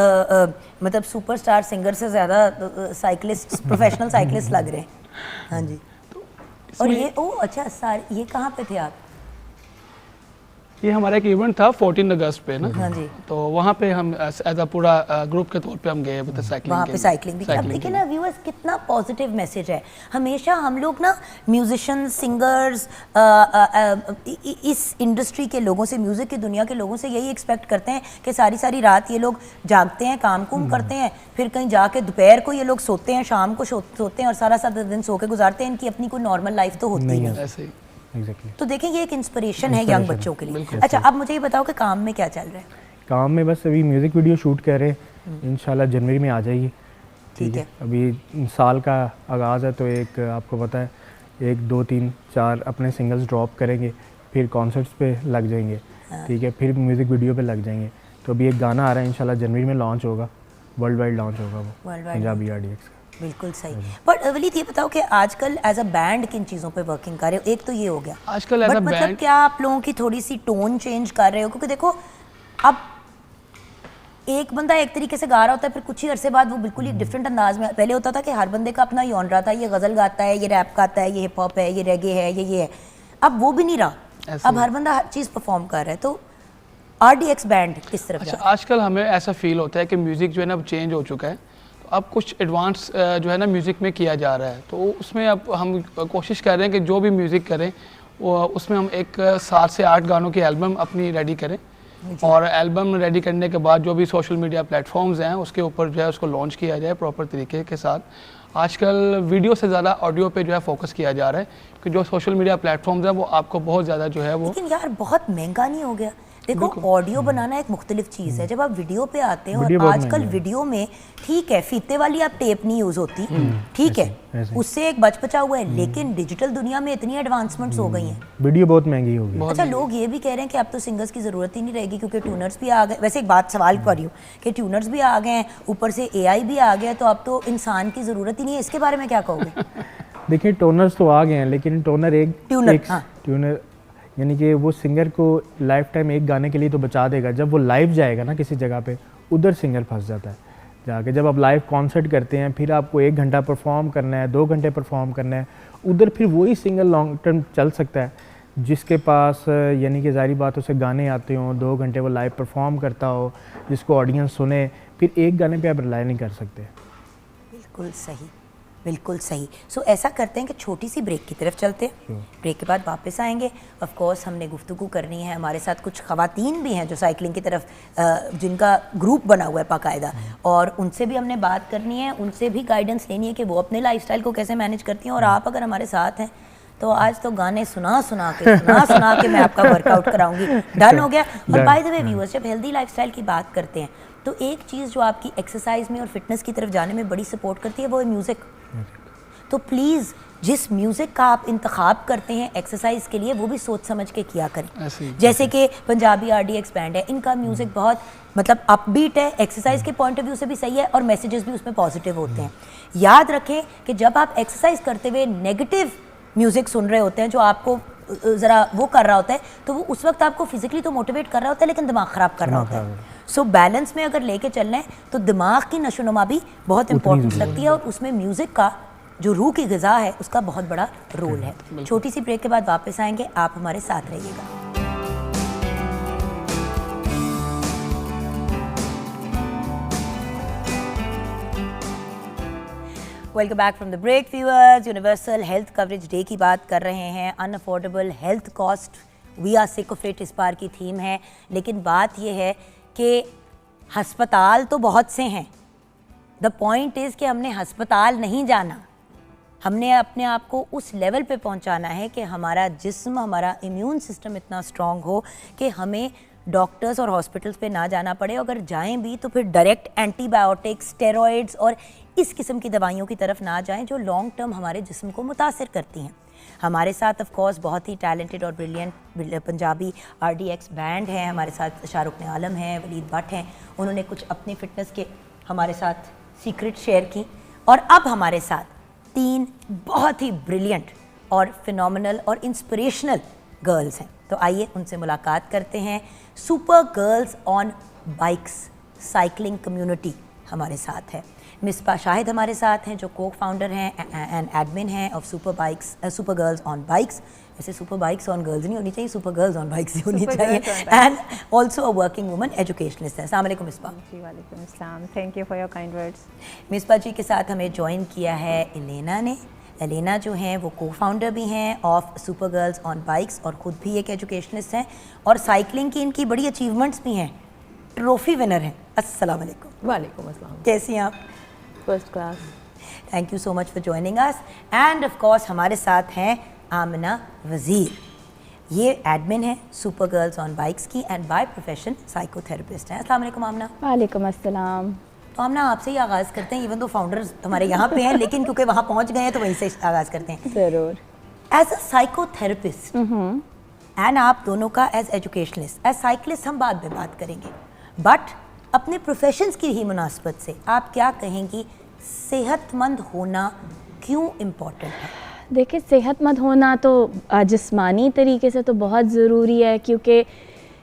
A: मतलब सुपरस्टार सिंगर से ज़्यादा साइकिलिस्ट, प्रोफेशनल साइकिलिस्ट लग रहे हैं। हाँ जी। और ये अच्छा ये कहाँ पे थे आप?
E: ये हमारा एक इवेंट था 14 अगस्त पे ना।
A: हाँ जी।
E: तो वहाँ पे हम एज अ पूरा ग्रुप के तौर पे हम गए साइकिलिंग।
A: वहाँ पे साइकिलिंग भी। अब देखिए ना व्यूअर्स, कितना पॉजिटिव मैसेज है। हमेशा हम लोग ना म्यूजिशियन, सिंगर्स, इस इंडस्ट्री के लोगों से, म्यूज़िक की दुनिया के लोगों से यही एक्सपेक्ट करते हैं कि सारी सारी रात ये लोग जागते हैं, काम कुम करते हैं, फिर कहीं जाके दोपहर को ये लोग सोते हैं, शाम को सोते हैं और सारा दिन सो के गुजारते हैं। इनकी अपनी कोई नॉर्मल लाइफ तो होती नहीं है।
D: Exactly.
A: तो देखें ये एक इंस्पिरेशन है यंग बच्चों के लिए। अच्छा, अब मुझे ये बताओ कि काम में क्या चल रहा है?
D: काम में बस अभी म्यूज़िक वीडियो शूट कर रहे हैं, इंशाल्लाह जनवरी में आ जाएगी, ठीक है। अभी साल का आगाज़ है तो एक आपको पता है 1, 2, 3, 4 अपने सिंगल्स ड्रॉप करेंगे, फिर कॉन्सर्ट्स पे लग जाएंगे, ठीक है, फिर म्यूज़िक वीडियो पे लग जाएंगे। तो अभी एक गाना आ रहा है, इंशाल्लाह जनवरी में लॉन्च होगा, वर्ल्ड वाइड लॉन्च होगा वो पंजाबी RDX का।
A: बिल्कुल सही। पर वलीद ये बताओ कि आजकल एज अ बैंड किन चीज़ों पे वर्किंग कर रहे हो? एक तो ये हो गया
E: आजकल एज अ बैंड,
A: मतलब क्या आप लोगों की थोड़ी सी टोन चेंज कर रहे हो? क्योंकि देखो, अब एक बंदा एक तरीके से गा रहा होता है, फिर कुछ ही अरसे बाद वो बिल्कुल ही डिफरेंट अंदाज में। पहले होता था कि हर बंदे का अपना जॉनरा था, ये गज़ल गाता है, ये रैप गाता है, ये हिप हॉप है, ये रेगे है, ये है। अब वो भी नहीं रहा, अब हर बंदा हर चीज़ परफॉर्म कर रहा है। तो RDX बैंड किस तरफ?
E: अच्छा, आजकल हमें ऐसा फील होता है कि म्यूज़िक जो है ना अब चेंज हो चुका है। अब कुछ एडवांस जो है ना म्यूज़िक में किया जा रहा है, तो उसमें अब हम कोशिश कर रहे हैं कि जो भी म्यूज़िक करें वो उसमें हम एक 7 से 8 गानों की एल्बम अपनी रेडी करें, और एल्बम रेडी करने के बाद जो भी सोशल मीडिया प्लेटफॉर्म्स हैं उसके ऊपर जो है उसको लॉन्च किया जाए प्रॉपर तरीके के साथ। आजकल वीडियो से ज़्यादा ऑडियो पे जो है फोकस किया जा रहा है, कि जो सोशल मीडिया प्लेटफॉर्म्स हैं वो आपको बहुत ज़्यादा जो है वो।
A: लेकिन यार बहुत महंगा नहीं हो गया? देखो, ऑडियो बनाना एक मुख्तलिफ चीज़ है, जब आप वीडियो पे आते हैं, और आजकल वीडियो में ठीक है फीते वाली आप टेप नहीं यूज़ होती, ठीक है, उससे एक बच बचा हुआ है, लेकिन डिजिटल दुनिया में इतनी एडवांसमेंट्स हो गई हैं,
D: वीडियो बहुत महंगी हो गई।
A: अच्छा, लोग ये भी कह रहे हैं कि अब तो सिंगर्स की ज़रूरत ही नहीं रहेगी क्योंकि ट्यूनर्स भी आ गए। वैसे एक बात सवाल कर रही हूँ कि ट्यूनर्स भी आ गए हैं, ऊपर से AI भी आ गया, तो अब तो इंसान की ज़रूरत ही नहीं है। इसके बारे में क्या कहोगे?
D: देखिए, टोनर्स तो आ गए हैं, लेकिन टोनर एक ट्यूनर यानी कि वो सिंगर को लाइफ टाइम एक गाने के लिए तो बचा देगा। जब वो लाइव जाएगा ना किसी जगह पे, उधर सिंगर फंस जाता है जाके। जब आप लाइव कॉन्सर्ट करते हैं, फिर आपको 1 घंटा परफॉर्म करना है, 2 घंटे परफॉर्म करना है, उधर फिर वही सिंगर लॉन्ग टर्म चल सकता है जिसके पास यानी कि ज़ाहिर बात उसे गाने आते हों, 2 घंटे वो लाइव परफॉर्म करता हो, जिसको ऑडियंस सुने। फिर एक गाने पे आप रिलाई नहीं कर सकते।
A: बिल्कुल सही, बिल्कुल सही। सो ऐसा करते हैं कि छोटी सी ब्रेक की तरफ चलते हैं, ब्रेक के बाद वापस आएंगे। ऑफ कोर्स हमने गुफ्तगू करनी है, हमारे साथ कुछ ख़वातीन भी हैं जो साइकिलिंग की तरफ जिनका ग्रुप बना हुआ है बाकायदा, और उनसे भी हमने बात करनी है, उनसे भी गाइडेंस लेनी है कि वो अपने लाइफस्टाइल को कैसे मैनेज करती हैं। और आप अगर हमारे साथ हैं तो आज तो गाने सुना सुना के मैं आपका वर्कआउट कराऊंगी। डन हो गया। और बाय द वे व्यूअर्स, जब हेल्दी लाइफस्टाइल की बात करते हैं तो एक चीज़ जो आपकी एक्सरसाइज में और फिटनेस की तरफ जाने में बड़ी सपोर्ट करती है वो है म्यूज़िक। तो प्लीज़ जिस म्यूज़िक का आप इंतखाब करते हैं एक्सरसाइज के लिए, वो भी सोच समझ के किया करें। जैसे कि पंजाबी RDX बैंड है, इनका म्यूज़िक बहुत मतलब अपबीट है, एक्सरसाइज के पॉइंट ऑफ व्यू से भी सही है, और मैसेजेस भी उसमें पॉजिटिव होते हैं। याद रखें कि जब आप एक्सरसाइज करते हुए नेगेटिव म्यूज़िक सुन रहे होते हैं जो आपको ज़रा वो कर रहा होता है, तो वो उस वक्त आपको फिजिकली तो मोटिवेट कर रहा होता है लेकिन दिमाग ख़राब कर रहा होता है। सो बैलेंस में अगर लेके चलना है तो दिमाग की नशोनुमा भी बहुत इंपॉर्टेंट लगती है, और उसमें म्यूज़िक का जो रूह की ग़िज़ा है उसका बहुत बड़ा रोल है। छोटी सी ब्रेक के बाद वापस आएंगे, आप हमारे साथ रहिएगा। Welcome back from the break viewers. Universal health coverage day की बात कर रहे हैं। Unaffordable health cost, we are sick of it इस बार की थीम है। लेकिन बात यह है कि हस्पताल तो बहुत से हैं, द पॉइंट इज़ कि हमने हस्पताल नहीं जाना, हमने अपने आप को उस लेवल पे पहुंचाना है कि हमारा जिस्म, हमारा इम्यून सिस्टम इतना स्ट्रांग हो कि हमें डॉक्टर्स और हॉस्पिटल्स पे ना जाना पड़े। अगर जाएं भी तो फिर डायरेक्ट एंटीबायोटिक्स, स्टेरॉइड्स और इस किस्म की दवाइयों की तरफ ना जाएं जो लॉन्ग टर्म हमारे जिस्म को मुतासिर करती हैं। हमारे साथ ऑफ कोर्स बहुत ही टैलेंटेड और ब्रिलियंट पंजाबी RDX बैंड है। हमारे साथ शाहरुख आलम हैं, वलीद भट्ट हैं। उन्होंने कुछ अपनी फिटनेस के हमारे साथ सीक्रेट शेयर की, और अब हमारे साथ 3 बहुत ही ब्रिलियंट और फिनोमिनल और इंस्पिरेशनल गर्ल्स हैं। तो आइए उनसे मुलाकात करते हैं। Super girls on bikes cycling community हमारे साथ है। मिसबा शाहिद हमारे साथ हैं जो को फाउंडर हैं एंड एडमिन हैं of super girls on bikes. वैसे सुपर बाइक्स ऑन गर्ल्स नहीं होनी चाहिए, सुपर गर्ल्स ऑन बाइक्स ही होनी चाहिए। And also a working woman educationist है। अस्सलाम वालेकुम मिसबा।
F: जी वालेकुम अस्सलाम, thank you for your kind words.
A: Misba ji के साथ हमें ज्वाइन किया है एलेना ने। एलेना जो हैं वो को फाउंडर भी हैं of super girls on bikes और ख़ुद भी एक एजुकेशनिस्ट हैं, और साइकिलिंग की इनकी बड़ी अचीवमेंट्स भी हैं, ट्रॉफी विनर हैं। अस्सलाम वालेकुम।
F: वालेकुम अस्सलाम।
A: कैसी हैं आप?
F: First class.
A: Thank you so much for joining us. End of course हमारे साथ हैं आमिना वज़ीर, ये एडमिन है सुपर गर्ल्स ऑन बाइक्स की एंड बाय प्रोफेशन साइकोथेरेपिस्ट हैं। अस्सलाम वालेकुम आमिना।
F: वालेकुम अस्सलाम।
A: तो आमिना आपसे ही आगाज़ करते हैं, इवन तो फाउंडर्स हमारे यहाँ पे हैं लेकिन क्योंकि वहाँ पहुँच गए हैं तो वहीं से आगाज़ करते हैं।
F: ज़रूर।
A: एज अ साइकोथेरेपिस्ट एंड आप दोनों का एज एजुकेशनिस्ट, एज साइकिलिस्ट हम बाद में बात करेंगे, बट अपने प्रोफेशंस की ही मुनासबत से आप क्या कहेंगी, सेहतमंद होना क्यों इम्पोर्टेंट है?
F: देखिए, सेहतमंद होना तो जिस्मानी तरीके से तो बहुत ज़रूरी है, क्योंकि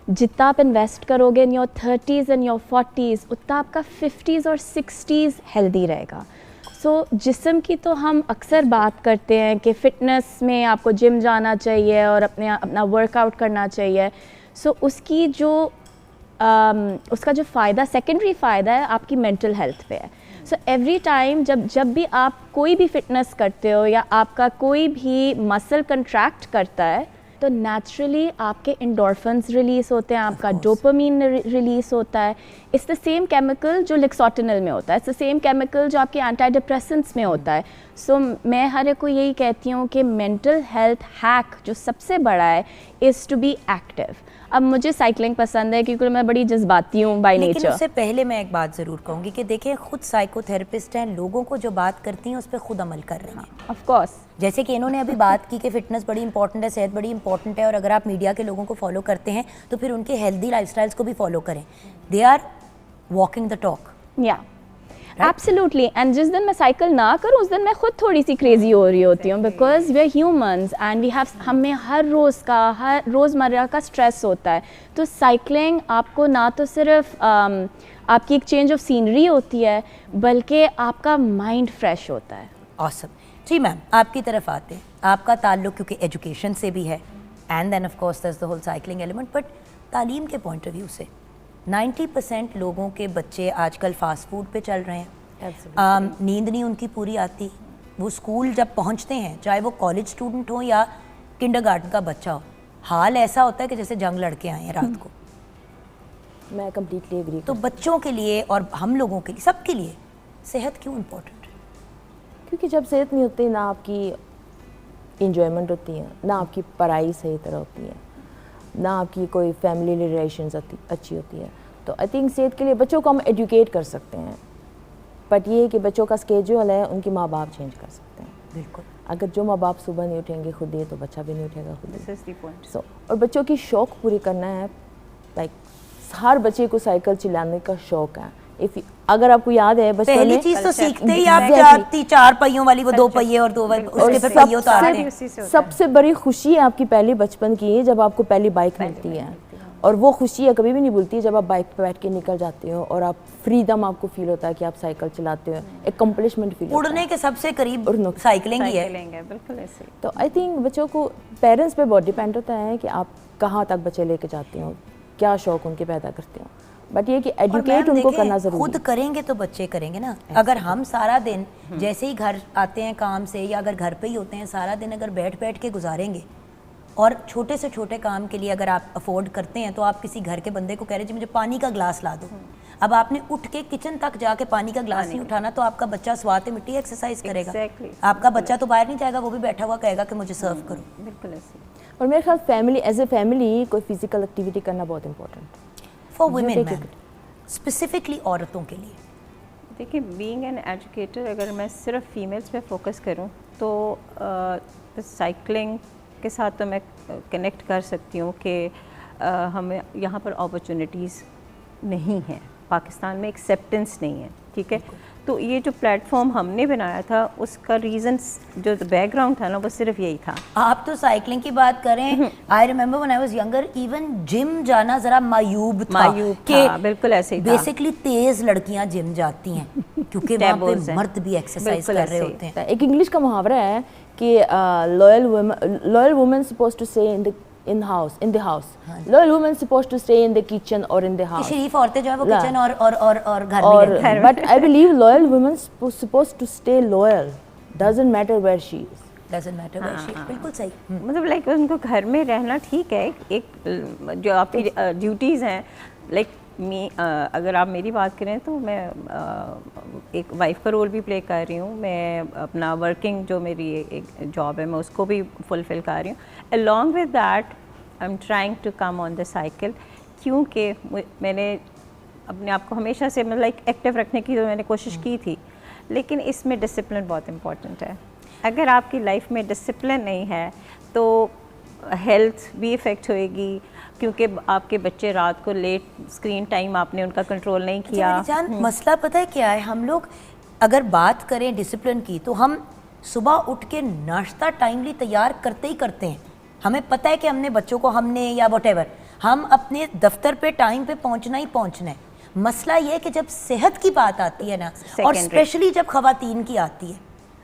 F: जितना आप इन्वेस्ट करोगे in your 30s and your 40s उतना आपका 50s और 60s हेल्दी रहेगा। सो जिस्म की तो हम अक्सर बात करते हैं कि फ़िटनेस में आपको जिम जाना चाहिए और अपना वर्कआउट करना चाहिए। सो उसकी जो उसका जो फ़ायदा, सेकेंडरी फ़ायदा है आपकी मेंटल हेल्थ पे है। सो एवरी टाइम जब भी आप कोई भी फिटनेस करते हो या आपका कोई भी मसल कंट्रैक्ट करता है तो नेचुरली आपके एंडोर्फिन्स रिलीज़ होते हैं, आपका डोपामीन रिलीज़ होता है। इट्स द सेम केमिकल जो लिक्सोटिनल में होता है, इट्स द सेम केमिकल जो आपके एंटी डिप्रेसेंट्स में होता है। सो मैं हर एक को यही कहती हूँ कि मेंटल हेल्थ हैक जो सबसे बड़ा है इज़ टू बी एक्टिव। अब मुझे साइकिलिंग पसंद है क्योंकि मैं बड़ी जज्बाती हूँ बाय नेचर।
A: लेकिन उससे पहले मैं एक बात ज़रूर कहूँगी कि देखिए, खुद साइकोथेरेपिस्ट हैं, लोगों को जो बात करती हैं उस पर खुद अमल कर रही हैं।
F: ऑफ कोर्स,
A: जैसे कि इन्होंने अभी बात की कि फ़िटनेस बड़ी इंपॉर्टेंट है, सेहत बड़ी इंपॉर्टेंट है, और अगर आप मीडिया के लोगों को फॉलो करते हैं तो फिर उनके हेल्दी लाइफस्टाइल्स को भी फॉलो करें। They are walking the talk.
F: Yeah absolutely. And जिस दिन मैं साइकिल ना करूँ उस दिन मैं खुद थोड़ी सी क्रेजी हो रही होती हूँ, because we are humans and we have, हमें हर रोज़मर्रा का स्ट्रेस होता है। तो साइकिलिंग आपको ना तो सिर्फ आपकी एक चेंज ऑफ सीनरी होती है बल्कि आपका माइंड फ्रेश होता है।
A: ऑसम। जी मैम, आपकी तरफ आते हैं। आपका ताल्लुक क्योंकि एजुकेशन से भी है and then of course that's the whole cycling element, but तालीम के पॉइंट ऑफ व्यू से 90% लोगों के बच्चे आजकल फास्ट फूड पे चल रहे हैं। नींद नहीं उनकी पूरी आती। वो स्कूल जब पहुंचते हैं, चाहे वो कॉलेज स्टूडेंट हो या किंडरगार्टन का बच्चा हो, हाल ऐसा होता है कि जैसे जंग लड़के आए हैं रात को।
G: मैं कम्प्लीटली एग्री।
A: तो बच्चों के लिए और हम लोगों के लिए, सबके लिए सेहत क्यों इम्पोर्टेंट है?
G: क्योंकि जब सेहत नहीं होती ना आपकी इंजॉयमेंट होती है, ना आपकी पढ़ाई सही तरह होती है, ना आपकी कोई फैमिली रिलेशंस अच्छी होती है। तो आई थिंक सेहत के लिए बच्चों को हम एजुकेट कर सकते हैं, बट ये है कि बच्चों का स्केड्यूल है उनके माँ बाप चेंज कर सकते हैं।
A: बिल्कुल।
G: अगर जो माँ बाप सुबह नहीं उठेंगे खुद ही तो बच्चा भी नहीं उठेगा खुद
C: दिस इज द पॉइंट।
G: सो और बच्चों की शौक़ पूरी करना है। लाइक हर बच्चे को साइकिल चलाने का शौक़ है, अगर आपको याद है बचपन
A: पहली
G: में
A: चीज तो सीखते ही आप
G: Exactly.
A: जाती 4 पहियों वाली, वो 2 पहिए और 2 उसके फिर पहिए उतारते हैं।
G: सबसे बड़ी खुशी है आपकी पहली बचपन की जब आपको पहली बाइक मिलती है, और वो खुशी है कभी भी नहीं भूलती जब आप बाइक पे बैठ के निकल जाते हो और आप फ्रीडम आपको फील होता है कि आप साइकिल चलाते हो, एक कंप्लीशमेंट फील होता है।
A: उड़ने के सबसे करीब साइकिलिंग ही है।
C: बिल्कुल ऐसे।
G: तो आई थिंक बच्चों को पेरेंट्स पे बहुत डिपेंड होता है कि आप कहाँ तक बच्चे लेके जाते हो, क्या शौक उनके पैदा करते हो, बट ये कि
A: और
G: एजुकेट
A: मैम
G: उनको
A: देखें,
G: करना जरूरी
A: खुद
G: है।
A: करेंगे तो बच्चे करेंगे ना। अगर हम सारा दिन जैसे ही घर आते हैं काम से, या अगर घर पे ही होते हैं सारा दिन, अगर बैठ बैठ के गुजारेंगे और छोटे से छोटे काम के लिए अगर आप अफोर्ड करते हैं, तो आप किसी घर के बंदे को कह रहे जी मुझे पानी का ग्लास ला दो, अब आपने उठ के किचन तक जाके पानी का ग्लास नहीं उठाना, तो आपका बच्चा स्वाते मिट्टी एक्सरसाइज करेगा। आपका बच्चा तो बाहर नहीं जाएगा, वो भी बैठा हुआ कहेगा कि मुझे सर्व करो।
C: बिल्कुल ऐसे।
G: और मेरे ख्याल फैमिली एज ए फैमिली कोई फिजिकल एक्टिविटी करना बहुत important
A: for women ma'am, specifically औरतों के लिए।
H: देखिए, बीइंग एन एजुकेटर, अगर मैं सिर्फ फीमेल्स पे फोकस करूं तो साइकिलिंग के साथ तो मैं कनेक्ट कर सकती हूँ कि हमें यहाँ पर अपॉर्चुनिटीज़ नहीं हैं, पाकिस्तान में एक्सेप्टेंस नहीं है, ठीक है। तो ये जो प्लेटफॉर्म हमने बनाया था उसका रीज़न, जो बैकग्राउंड था ना, वो सिर्फ यही था।
A: आप तो साइकिलिंग की बात करें, I remember when I was younger, even gym जाना जरा मायूब था।
H: बिल्कुल ऐसे ही था।
A: बेसिकली तेज लड़कियां जिम जाती हैं क्योंकि वहाँ पे मर्द भी एक्सरसाइज कर रहे होते हैं।
G: एक इंग्लिश का मुहावरा है कि loyal women supposed to stay in the house, loyal women supposed to stay in the kitchen or in the house.
A: शरीफ औरतें जो है वो किचन और घर में रहती हैं।
G: But I believe loyal women supposed to stay loyal, doesn't matter where she is.
A: Doesn't matter where she is, बिल्कुल सही।
H: मतलब लाइक उनको घर में रहना ठीक है, एक जो आपकी ड्यूटीज़ हैं, लाइक अगर आप मेरी बात करें तो मैं एक वाइफ का रोल भी प्ले कर रही हूँ, मैं अपना वर्किंग जो मेरी एक जॉब है मैं उसको भी फुलफ़िल कर रही हूँ। Along with that I am trying to come on the cycle, क्योंकि मैंने अपने आप को हमेशा से मतलब लाइक एक्टिव रखने की तो मैंने कोशिश की थी, लेकिन इसमें डिसिप्लिन बहुत इम्पॉर्टेंट है। अगर आपकी लाइफ में डिसिप्लिन नहीं है तो हेल्थ भी इफ़ेक्ट होएगी, क्योंकि आपके बच्चे रात को लेट स्क्रीन टाइम आपने उनका कंट्रोल नहीं किया।
A: जान, मसला पता है क्या है, हम लोग अगर बात करें डिसिप्लिन की तो हम सुबह उठ के नाश्ता टाइमली तैयार करते ही करते हैं। हमें पता है कि हमने बच्चों को या व्हाटएवर हम अपने दफ्तर पे टाइम पे पहुंचना ही पहुंचना है। मसला ये है कि जब सेहत की बात आती है ना, और स्पेशली जब खवातीन की आती है,